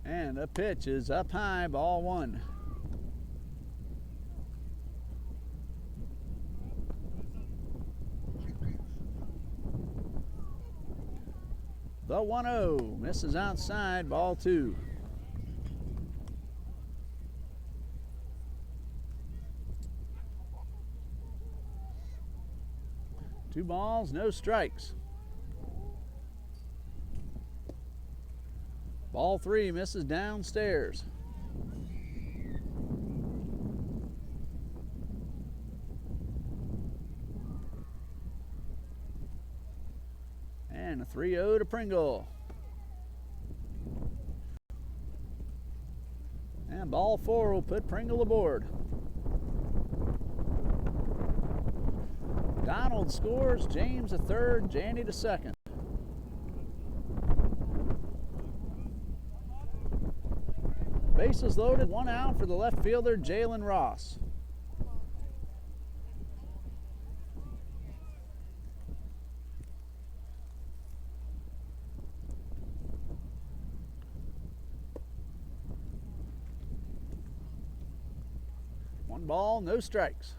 And the pitch is up high, ball 1. The 1-0 misses outside, ball 2. Two balls, no strikes. Ball 3 misses downstairs. And a 3-0 to Pringle. And ball 4 will put Pringle aboard. Donald scores, James a third, Janny to second. Bases loaded, 1 out for the left fielder, Jalen Ross. One ball, no strikes.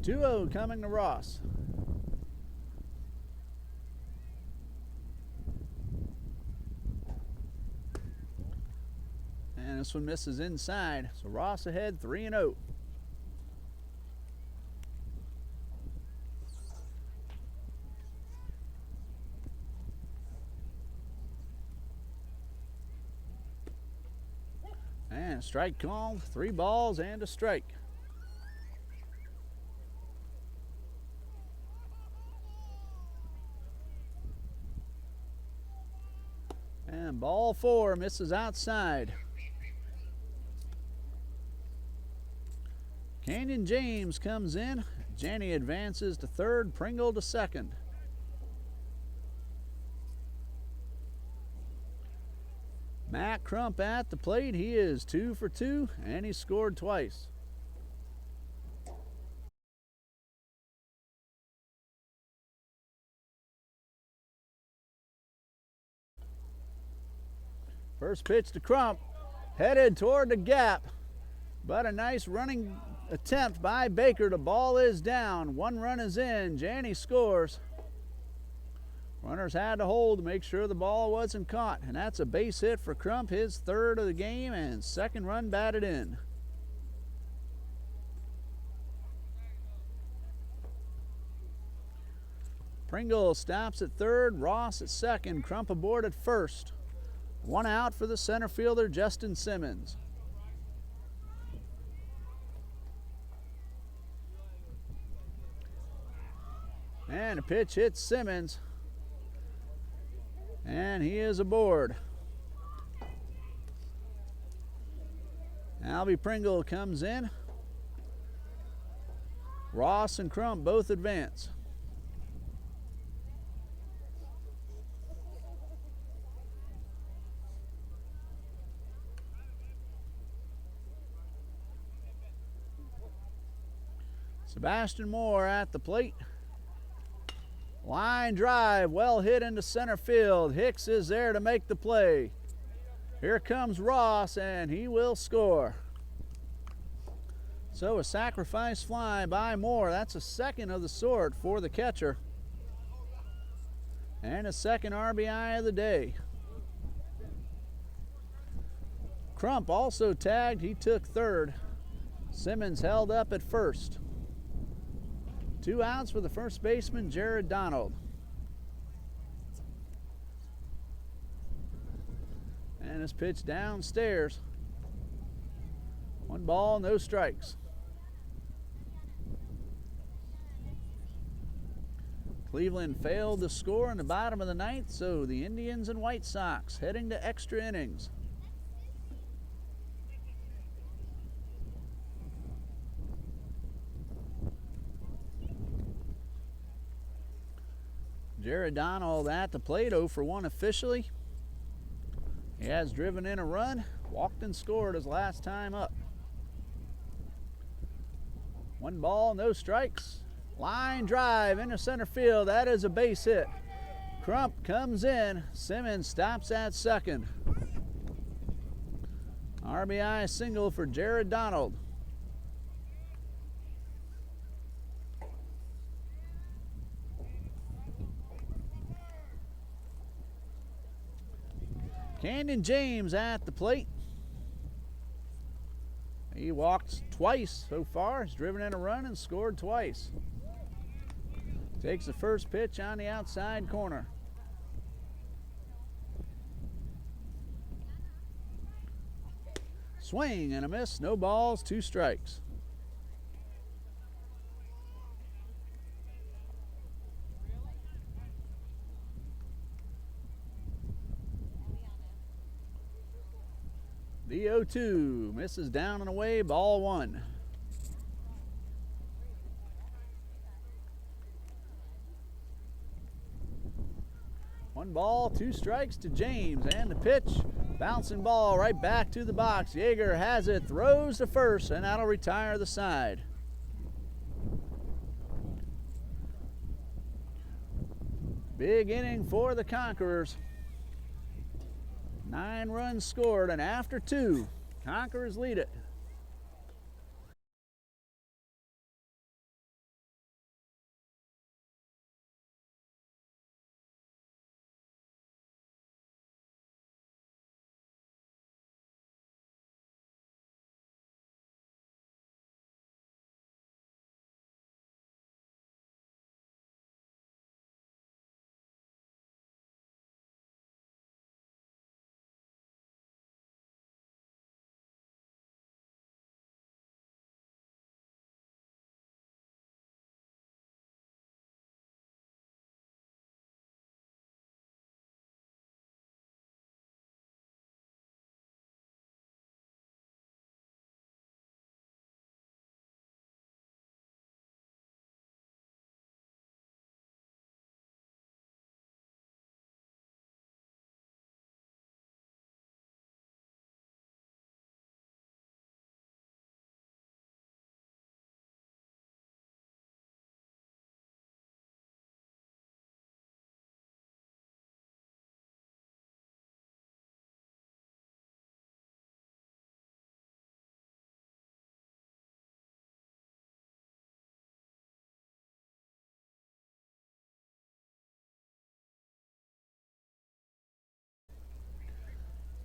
Two-0 coming to Ross. And this one misses inside. So Ross ahead 3-0. And strike called, 3 balls and a strike. And ball 4 misses outside. Canyon James comes in. Janny advances to third, Pringle to second. Matt Crump at the plate. He is 2 for 2, and he scored twice. First pitch to Crump, headed toward the gap, but a nice running attempt by Baker. The ball is down. 1 run is in. Janny scores. Runners had to hold to make sure the ball wasn't caught, and that's a base hit for Crump, his 3rd of the game, and 2nd run batted in. Pringle stops at 3rd, Ross at 2nd, Crump aboard at 1st. 1 out for the center fielder, Justin Simmons. And a pitch hits Simmons, and he is aboard. Albie Pringle comes in. Ross and Crump both advance. Sebastian Moore at the plate. Line drive, well hit into center field. Hicks is there to make the play. Here comes Ross, and he will score. So a sacrifice fly by Moore. That's a second of the sort for the catcher. And a second RBI of the day. Crump also tagged. He took third. Simmons held up at first. 2 outs for the first baseman, Jared Donald. And his pitch downstairs. 1 ball, no strikes. Cleveland failed to score in the bottom of the ninth, so the Indians and White Sox heading to extra innings. Jared Donald at the plate, 0 for 1 officially. He has driven in a run, walked and scored his last time up. 1 ball, no strikes. Line drive into center field. That is a base hit. Crump comes in. Simmons stops at second. RBI single for Jared Donald. Camden James at the plate. He walked twice so far. He's driven in a run and scored twice. Takes the first pitch on the outside corner. Swing and a miss. No balls, 2 strikes. The 0-2 misses down and away, ball 1. One ball, 2 strikes to James, and the pitch, bouncing ball right back to the box. Yeager has it, throws to first, and that'll retire the side. Big inning for the Conquerors. 9 runs scored, and after 2, Conquerors lead it.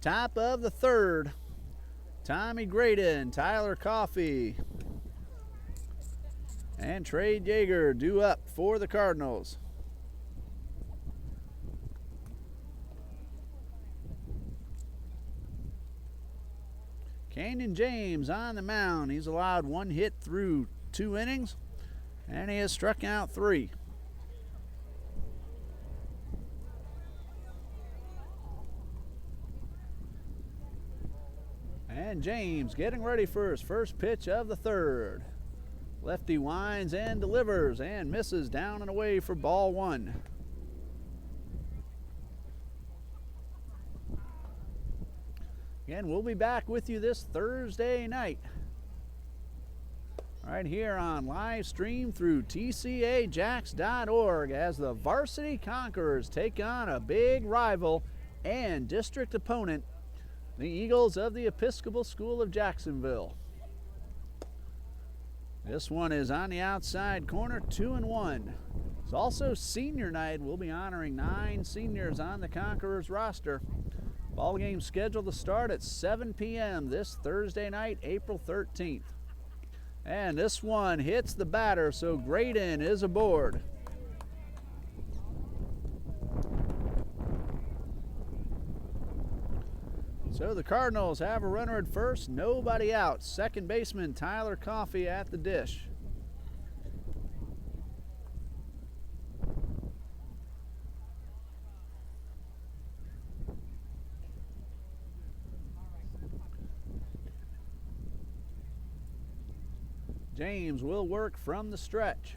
Top of the 3rd. Tommy Graydon, Tyler Coffey, and Trey Yeager due up for the Cardinals. Camden James on the mound. He's allowed 1 hit through 2 innings, and he has struck out 3. And James getting ready for his first pitch of the 3rd. Lefty winds and delivers and misses down and away for ball 1. Again, we'll be back with you this Thursday night, right here on live stream through tcajax.org as the Varsity Conquerors take on a big rival and district opponent, the Eagles of the Episcopal School of Jacksonville. This one is on the outside corner, 2-1. It's also senior night. We'll be honoring 9 seniors on the Conquerors roster. Ball game scheduled to start at 7 p.m. this Thursday night, April 13th. And this one hits the batter, so Graydon is aboard. So the Cardinals have a runner at first, nobody out. Second baseman Tyler Coffey at the dish. James will work from the stretch.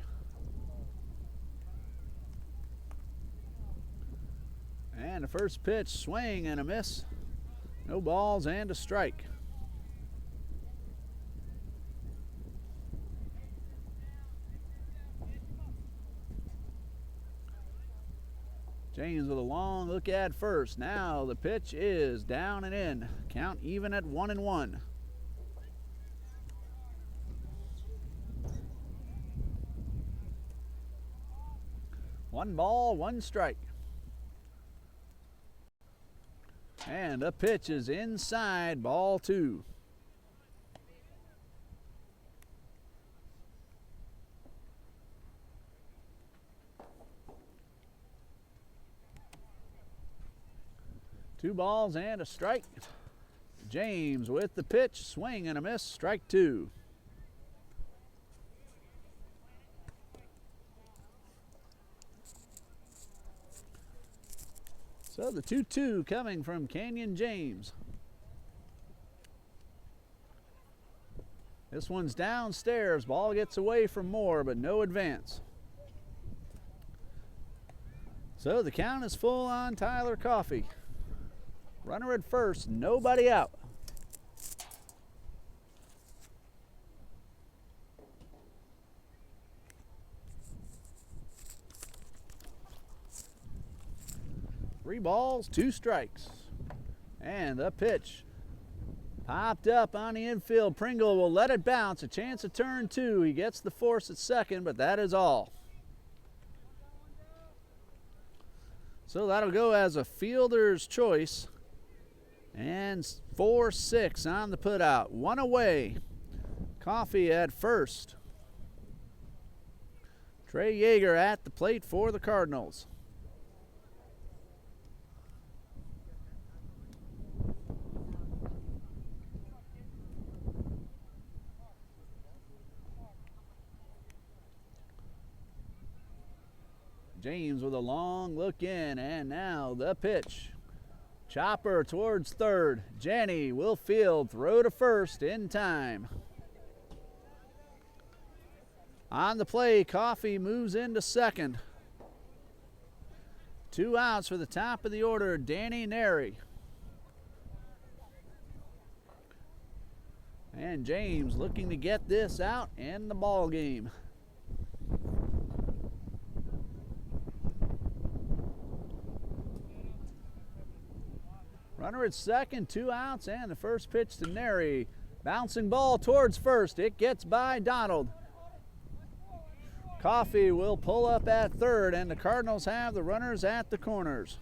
And the first pitch, swing and a miss. No balls and a strike. James with a long look at first. Now the pitch is down and in. Count even at 1-1. One ball, one strike. And the pitch is inside, ball 2. Two balls and a strike. James with the pitch, swing and a miss, strike 2. So the 2-2 coming from Canyon James. This one's downstairs. Ball gets away from Moore, but no advance. So the count is full on Tyler Coffey. Runner at first, nobody out. Three balls, two strikes. And the pitch popped up on the infield. Pringle will let it bounce. A chance of turn 2. He gets the force at second, but that is all. So that'll go as a fielder's choice. And 4-6 on the putout. One away. Coffey at first. Trey Yeager at the plate for the Cardinals. James with a long look in, and now the pitch. Chopper towards third. Janney will field, throw to first in time. On the play, Coffey moves into second. 2 outs for the top of the order, Danny Neri. And James looking to get this out in the ball game. Runner at second, 2 outs, and the first pitch to Neri. Bouncing ball towards first. It gets by Donald. Coffey will pull up at third, and the Cardinals have the runners at the corners.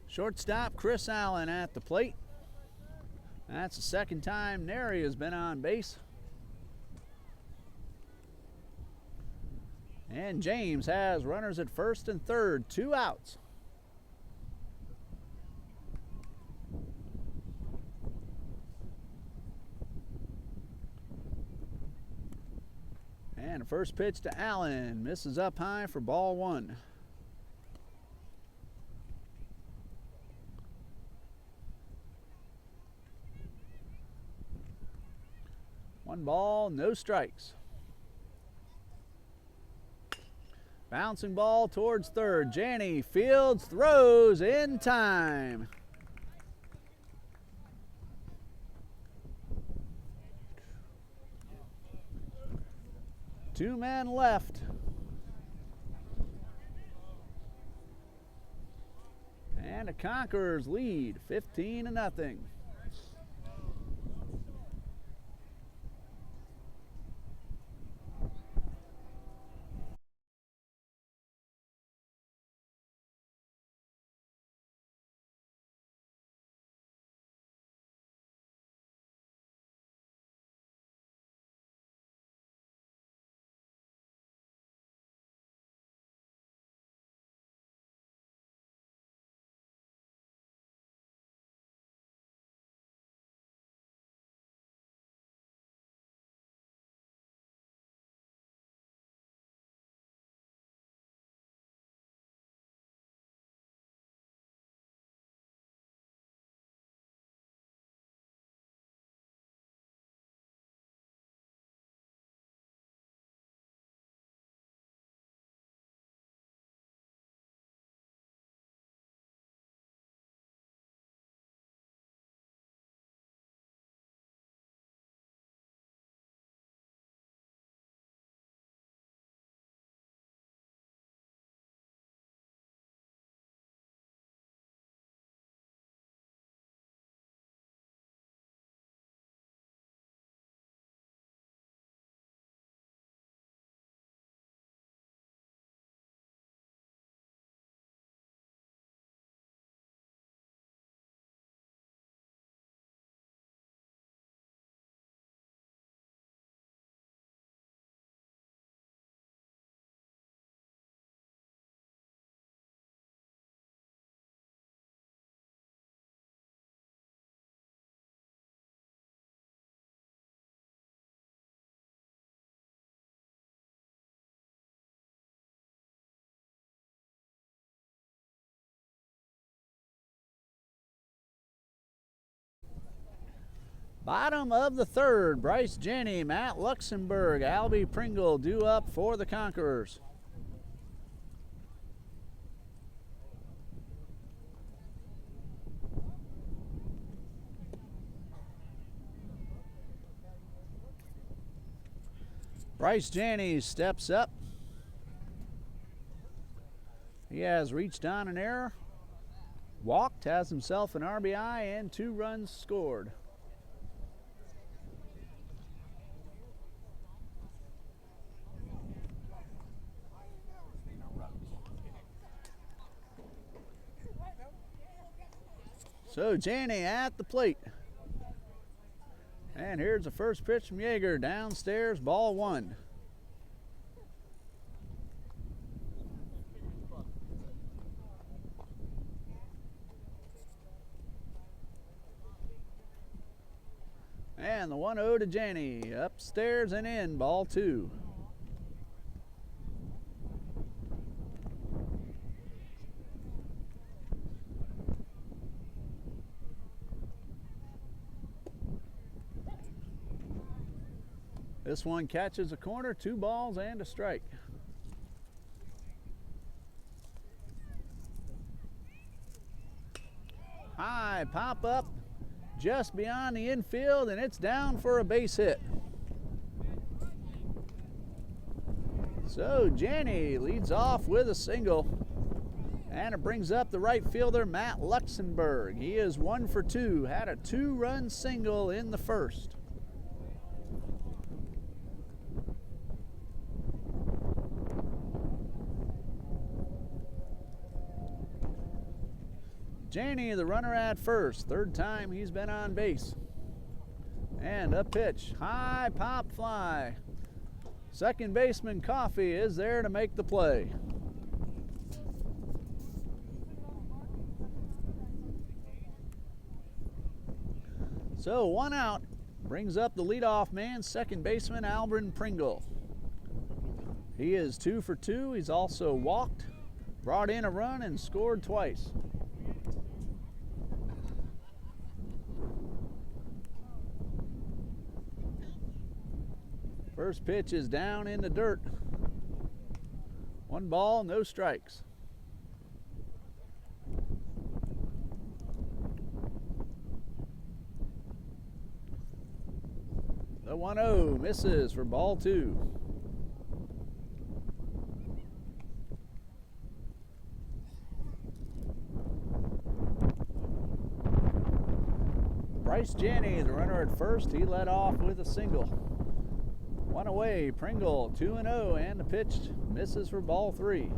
Shortstop Chris Allen at the plate. That's the second time Neri has been on base. And James has runners at first and third, 2 outs. And the first pitch to Allen, misses up high for ball 1. One ball, no strikes. Bouncing ball towards third. Janney fields, throws in time. Two men left. And the Conquerors lead 15-0. Bottom of the third, Bryce Jenny, Matt Luxembourg, Albie Pringle due up for the Conquerors. Bryce Jenny steps up. He has reached on an error, walked, has himself an RBI, and 2 runs scored. So Janney at the plate. And here's the first pitch from Yeager. Downstairs, ball 1. And the 1-0 to Janney. Upstairs and in, ball 2. This one catches a corner, 2 balls and a strike. High pop up just beyond the infield, and it's down for a base hit. So Janney leads off with a single, and it brings up the right fielder Matt Luxembourg. He is 1 for 2, had a 2-run single in the first. Janney, the runner at first, 3rd time he's been on base. And a pitch, high pop fly. Second baseman Coffey is there to make the play. So 1 out, brings up the leadoff man, second baseman Albie Pringle. He is 2 for 2. He's also walked, brought in a run, and scored twice. First pitch is down in the dirt. 1 ball, no strikes. The 1-0 misses for ball 2. Bryce Janney, the runner at first, he led off with a single. One away, Pringle 2-0, and the pitch misses for ball 3.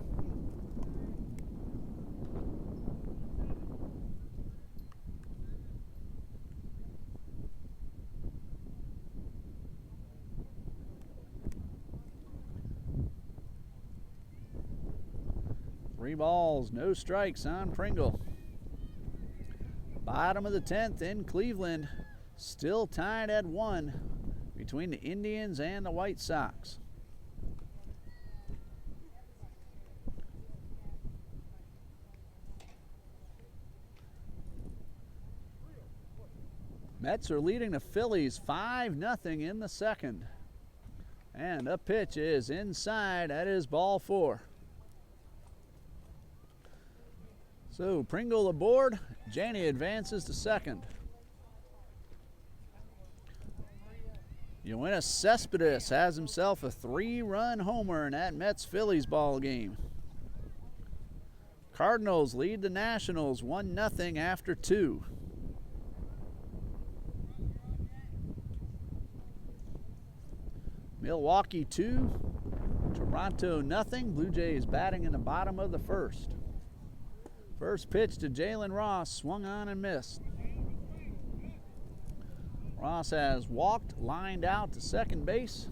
Three balls, no strikes on Pringle. Bottom of the 10th in Cleveland, still tied at 1 between the Indians and the White Sox. Mets are leading the Phillies 5-0 in the second. And the pitch is inside. That is ball 4. So Pringle aboard. Janney advances to second. Yoenis Cespedes has himself a 3-run homer in that Mets-Phillies ball game. Cardinals lead the Nationals 1-0 after 2. Milwaukee 2, Toronto 0. Blue Jays batting in the bottom of the first. First pitch to Jalen Ross, swung on and missed. Ross has walked, lined out to second base,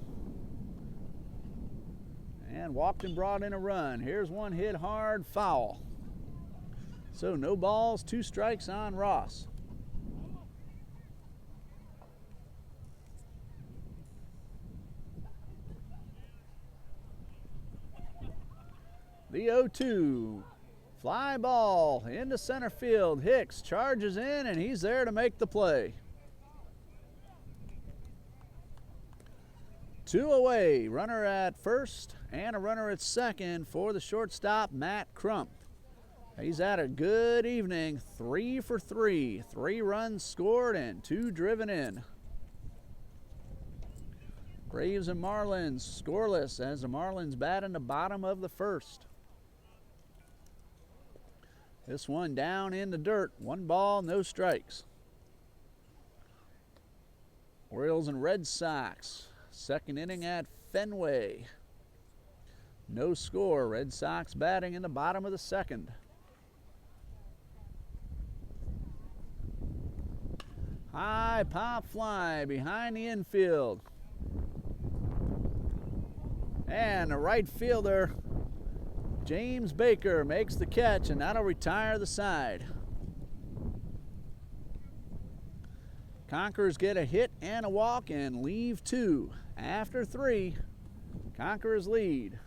and walked and brought in a run. Here's one hit hard, foul. So no balls, 2 strikes on Ross. The 0-2. Fly ball into center field. Hicks charges in, and he's there to make the play. 2 away. Runner at first and a runner at second for the shortstop, Matt Crump. He's had a good evening. 3 for 3. 3 runs scored and 2 driven in. Braves and Marlins scoreless as the Marlins bat in the bottom of the first. This one down in the dirt. 1 ball, no strikes. Orioles and Red Sox. Second inning at Fenway. No score. Red Sox batting in the bottom of the second. High pop fly behind the infield. And the right fielder, James Baker, makes the catch, and that'll retire the side. Conquerors get a hit and a walk and leave 2. After 3, Conquerors lead.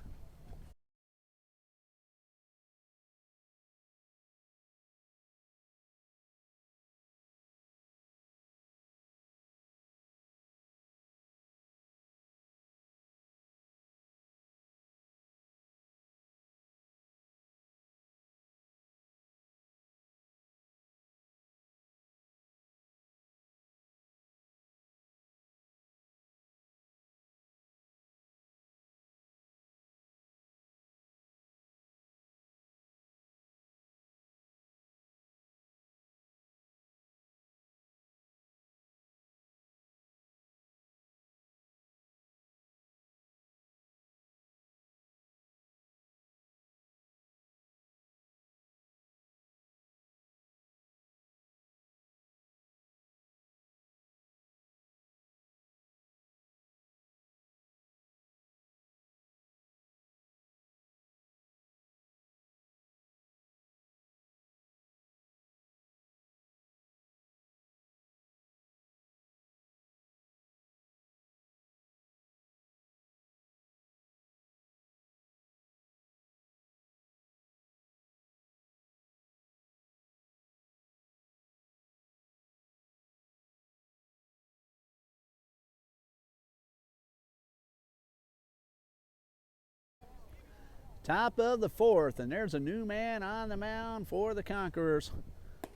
Top of the 4th, and there's a new man on the mound for the Conquerors.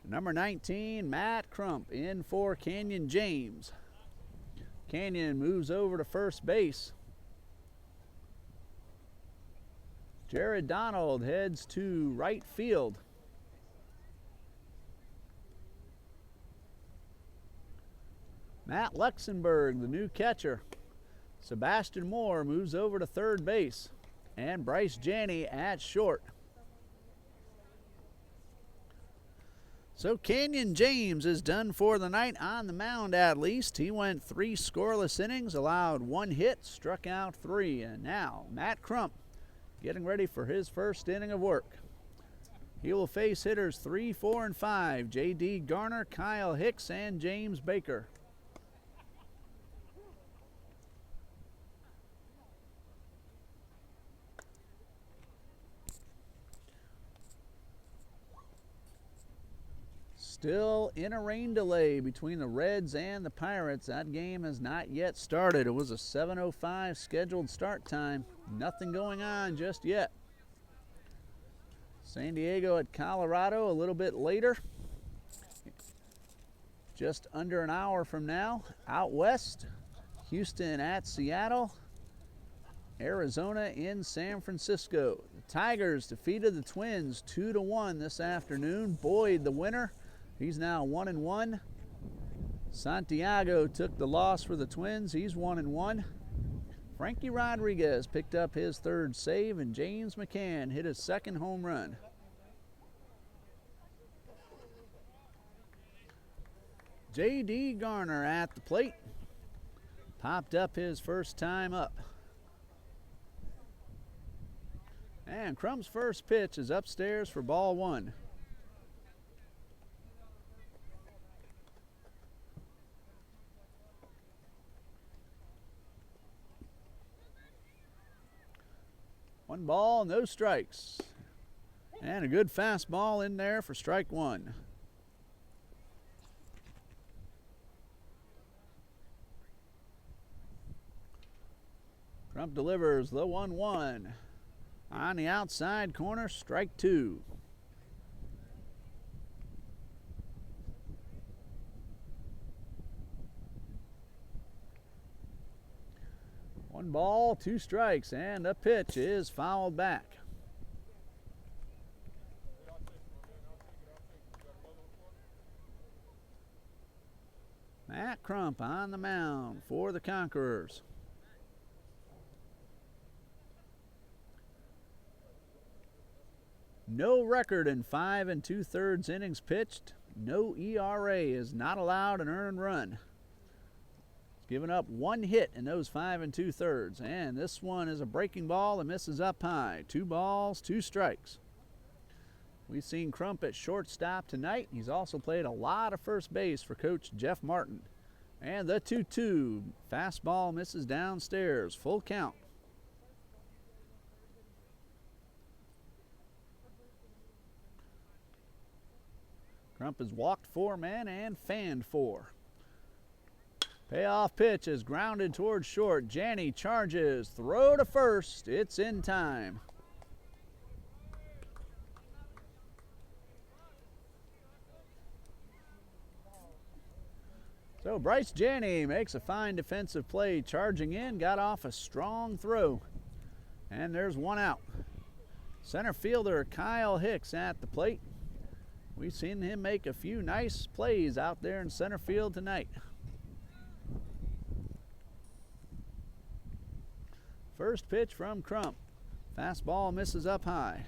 Number 19, Matt Crump, in for Canyon James. Canyon moves over to first base. Jared Donald heads to right field. Matt Luxembourg, the new catcher. Sebastian Moore moves over to third base. And Bryce Janney at short. So Canyon James is done for the night on the mound at least. He went 3 scoreless innings, allowed 1 hit, struck out 3. And now Matt Crump getting ready for his first inning of work. He will face hitters 3, 4, and 5. J.D. Garner, Kyle Hicks, and James Baker. Still in a rain delay between the Reds and the Pirates. That game has not yet started. It was a 7:05 scheduled start time. Nothing going on just yet. San Diego at Colorado a little bit later. Just under an hour from now. Out west, Houston at Seattle. Arizona in San Francisco. The Tigers defeated the Twins 2-1 this afternoon. Boyd the winner. He's now 1-1. Santiago took the loss for the Twins. He's 1-1. Frankie Rodriguez picked up his 3rd save, and James McCann hit his 2nd home run. J.D. Garner at the plate. Popped up his first time up. And Crump's first pitch is upstairs for ball 1. One ball, no strikes. And a good fastball in there for strike 1. Crump delivers the 1-1. On the outside corner, strike 2. One ball, 2 strikes, and the pitch is fouled back. Matt Crump on the mound for the Conquerors. No record in 5 2/3 innings pitched. No ERA, is not allowed an earned run. Given up 1 hit in those 5 2/3. And this one is a breaking ball that misses up high. 2 balls, 2 strikes. We've seen Crump at shortstop tonight. He's also played a lot of first base for Coach Jeff Martin. And the 2-2. Fastball misses downstairs. Full count. Crump has walked 4 men and fanned 4. Payoff pitch is grounded towards short. Janney charges. Throw to first. It's in time. So Bryce Janney makes a fine defensive play, charging in, got off a strong throw. And there's 1 out. Center fielder Kyle Hicks at the plate. We've seen him make a few nice plays out there in center field tonight. First pitch from Crump. Fastball misses up high.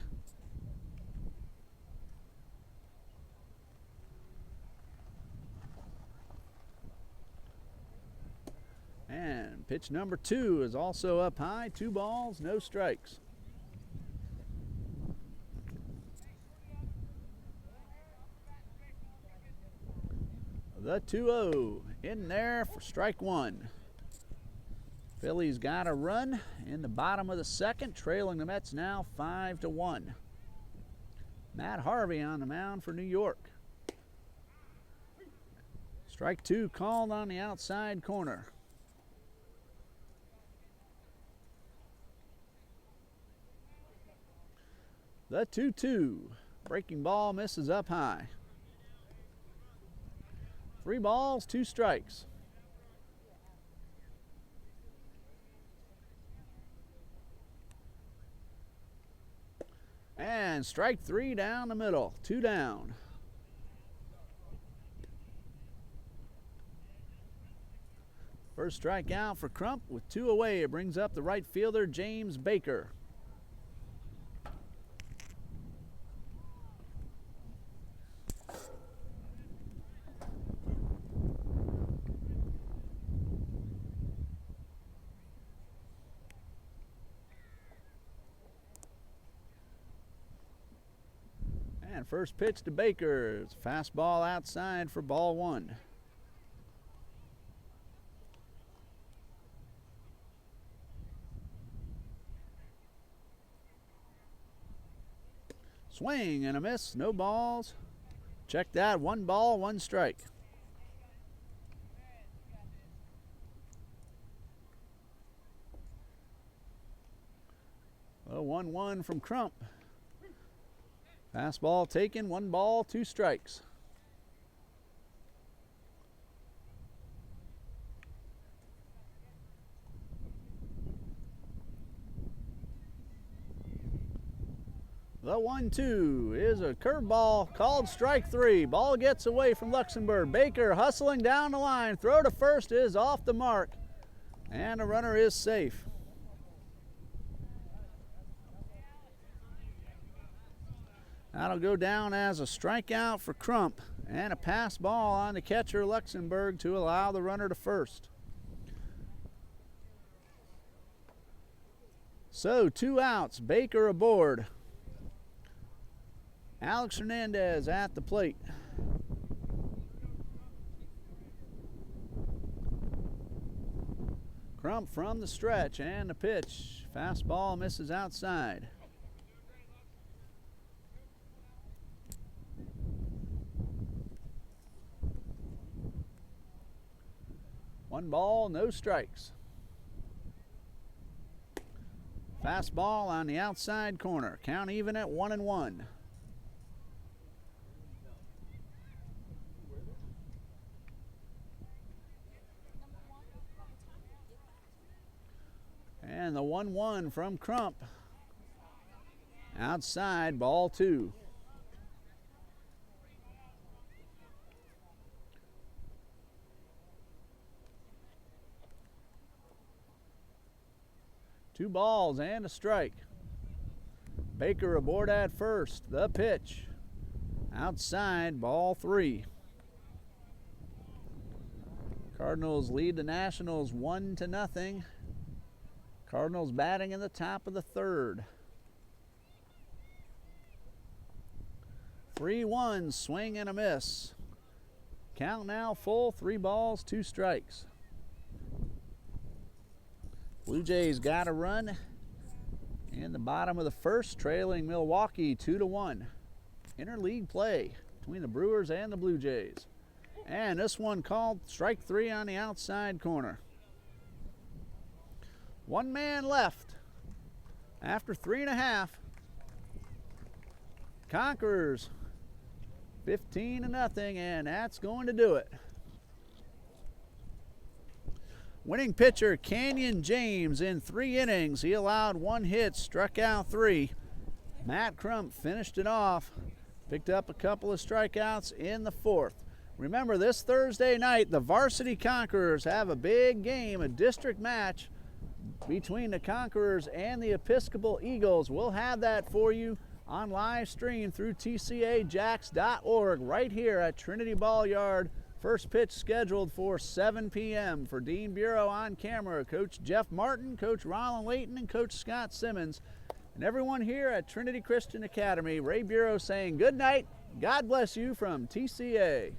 And pitch number 2 is also up high. 2 balls, no strikes. The 2-0 in there for strike 1. Phillies got a run in the bottom of the 2nd, trailing the Mets now 5-1. Matt Harvey on the mound for New York. Strike 2 called on the outside corner. The 2-2. Breaking ball misses up high. 3 balls, 2 strikes. And strike 3 down the middle. 2 down. First strikeout for Crump with 2 away. It brings up the right fielder, James Baker. And first pitch to Baker. It's a fastball outside for ball 1. Swing and a miss, no balls. Check that, 1 ball, 1 strike. A 1-1 from Crump. Fastball taken, 1 ball, 2 strikes. The 1-2 is a curveball called strike 3. Ball gets away from Luxembourg. Baker hustling down the line. Throw to first is off the mark. And the runner is safe. That'll go down as a strikeout for Crump. And a pass ball on the catcher Luxembourg to allow the runner to first. So 2 outs. Baker aboard. Alex Hernandez at the plate. Crump from the stretch and the pitch. Fastball misses outside. One ball, no strikes. Fastball on the outside corner. Count even at 1-1. And the 1-1 from Crump. Outside, ball 2. Two balls and a strike. Baker aboard at first. The pitch. Outside, ball 3. Cardinals lead the Nationals 1-0. Cardinals batting in the top of the 3rd. 3-1, swing and a miss. Count now full, 3 balls, 2 strikes. Blue Jays got a run in the bottom of the 1st, trailing Milwaukee 2-1. Interleague play between the Brewers and the Blue Jays. And this one called strike 3 on the outside corner. 1 man left after 3.5. Conquerors 15-0, and that's going to do it. Winning pitcher Canyon James in 3 innings. He allowed 1 hit, struck out 3. Matt Crump finished it off, picked up a couple of strikeouts in the 4th. Remember, this Thursday night, the Varsity Conquerors have a big game, a district match between the Conquerors and the Episcopal Eagles. We'll have that for you on live stream through tcajax.org right here at Trinity Ball Yard. First pitch scheduled for 7 p.m. For Dean Bureau on camera, Coach Jeff Martin, Coach Roland Layton, and Coach Scott Simmons, and everyone here at Trinity Christian Academy. Ray Bureau saying good night. God bless you from TCA.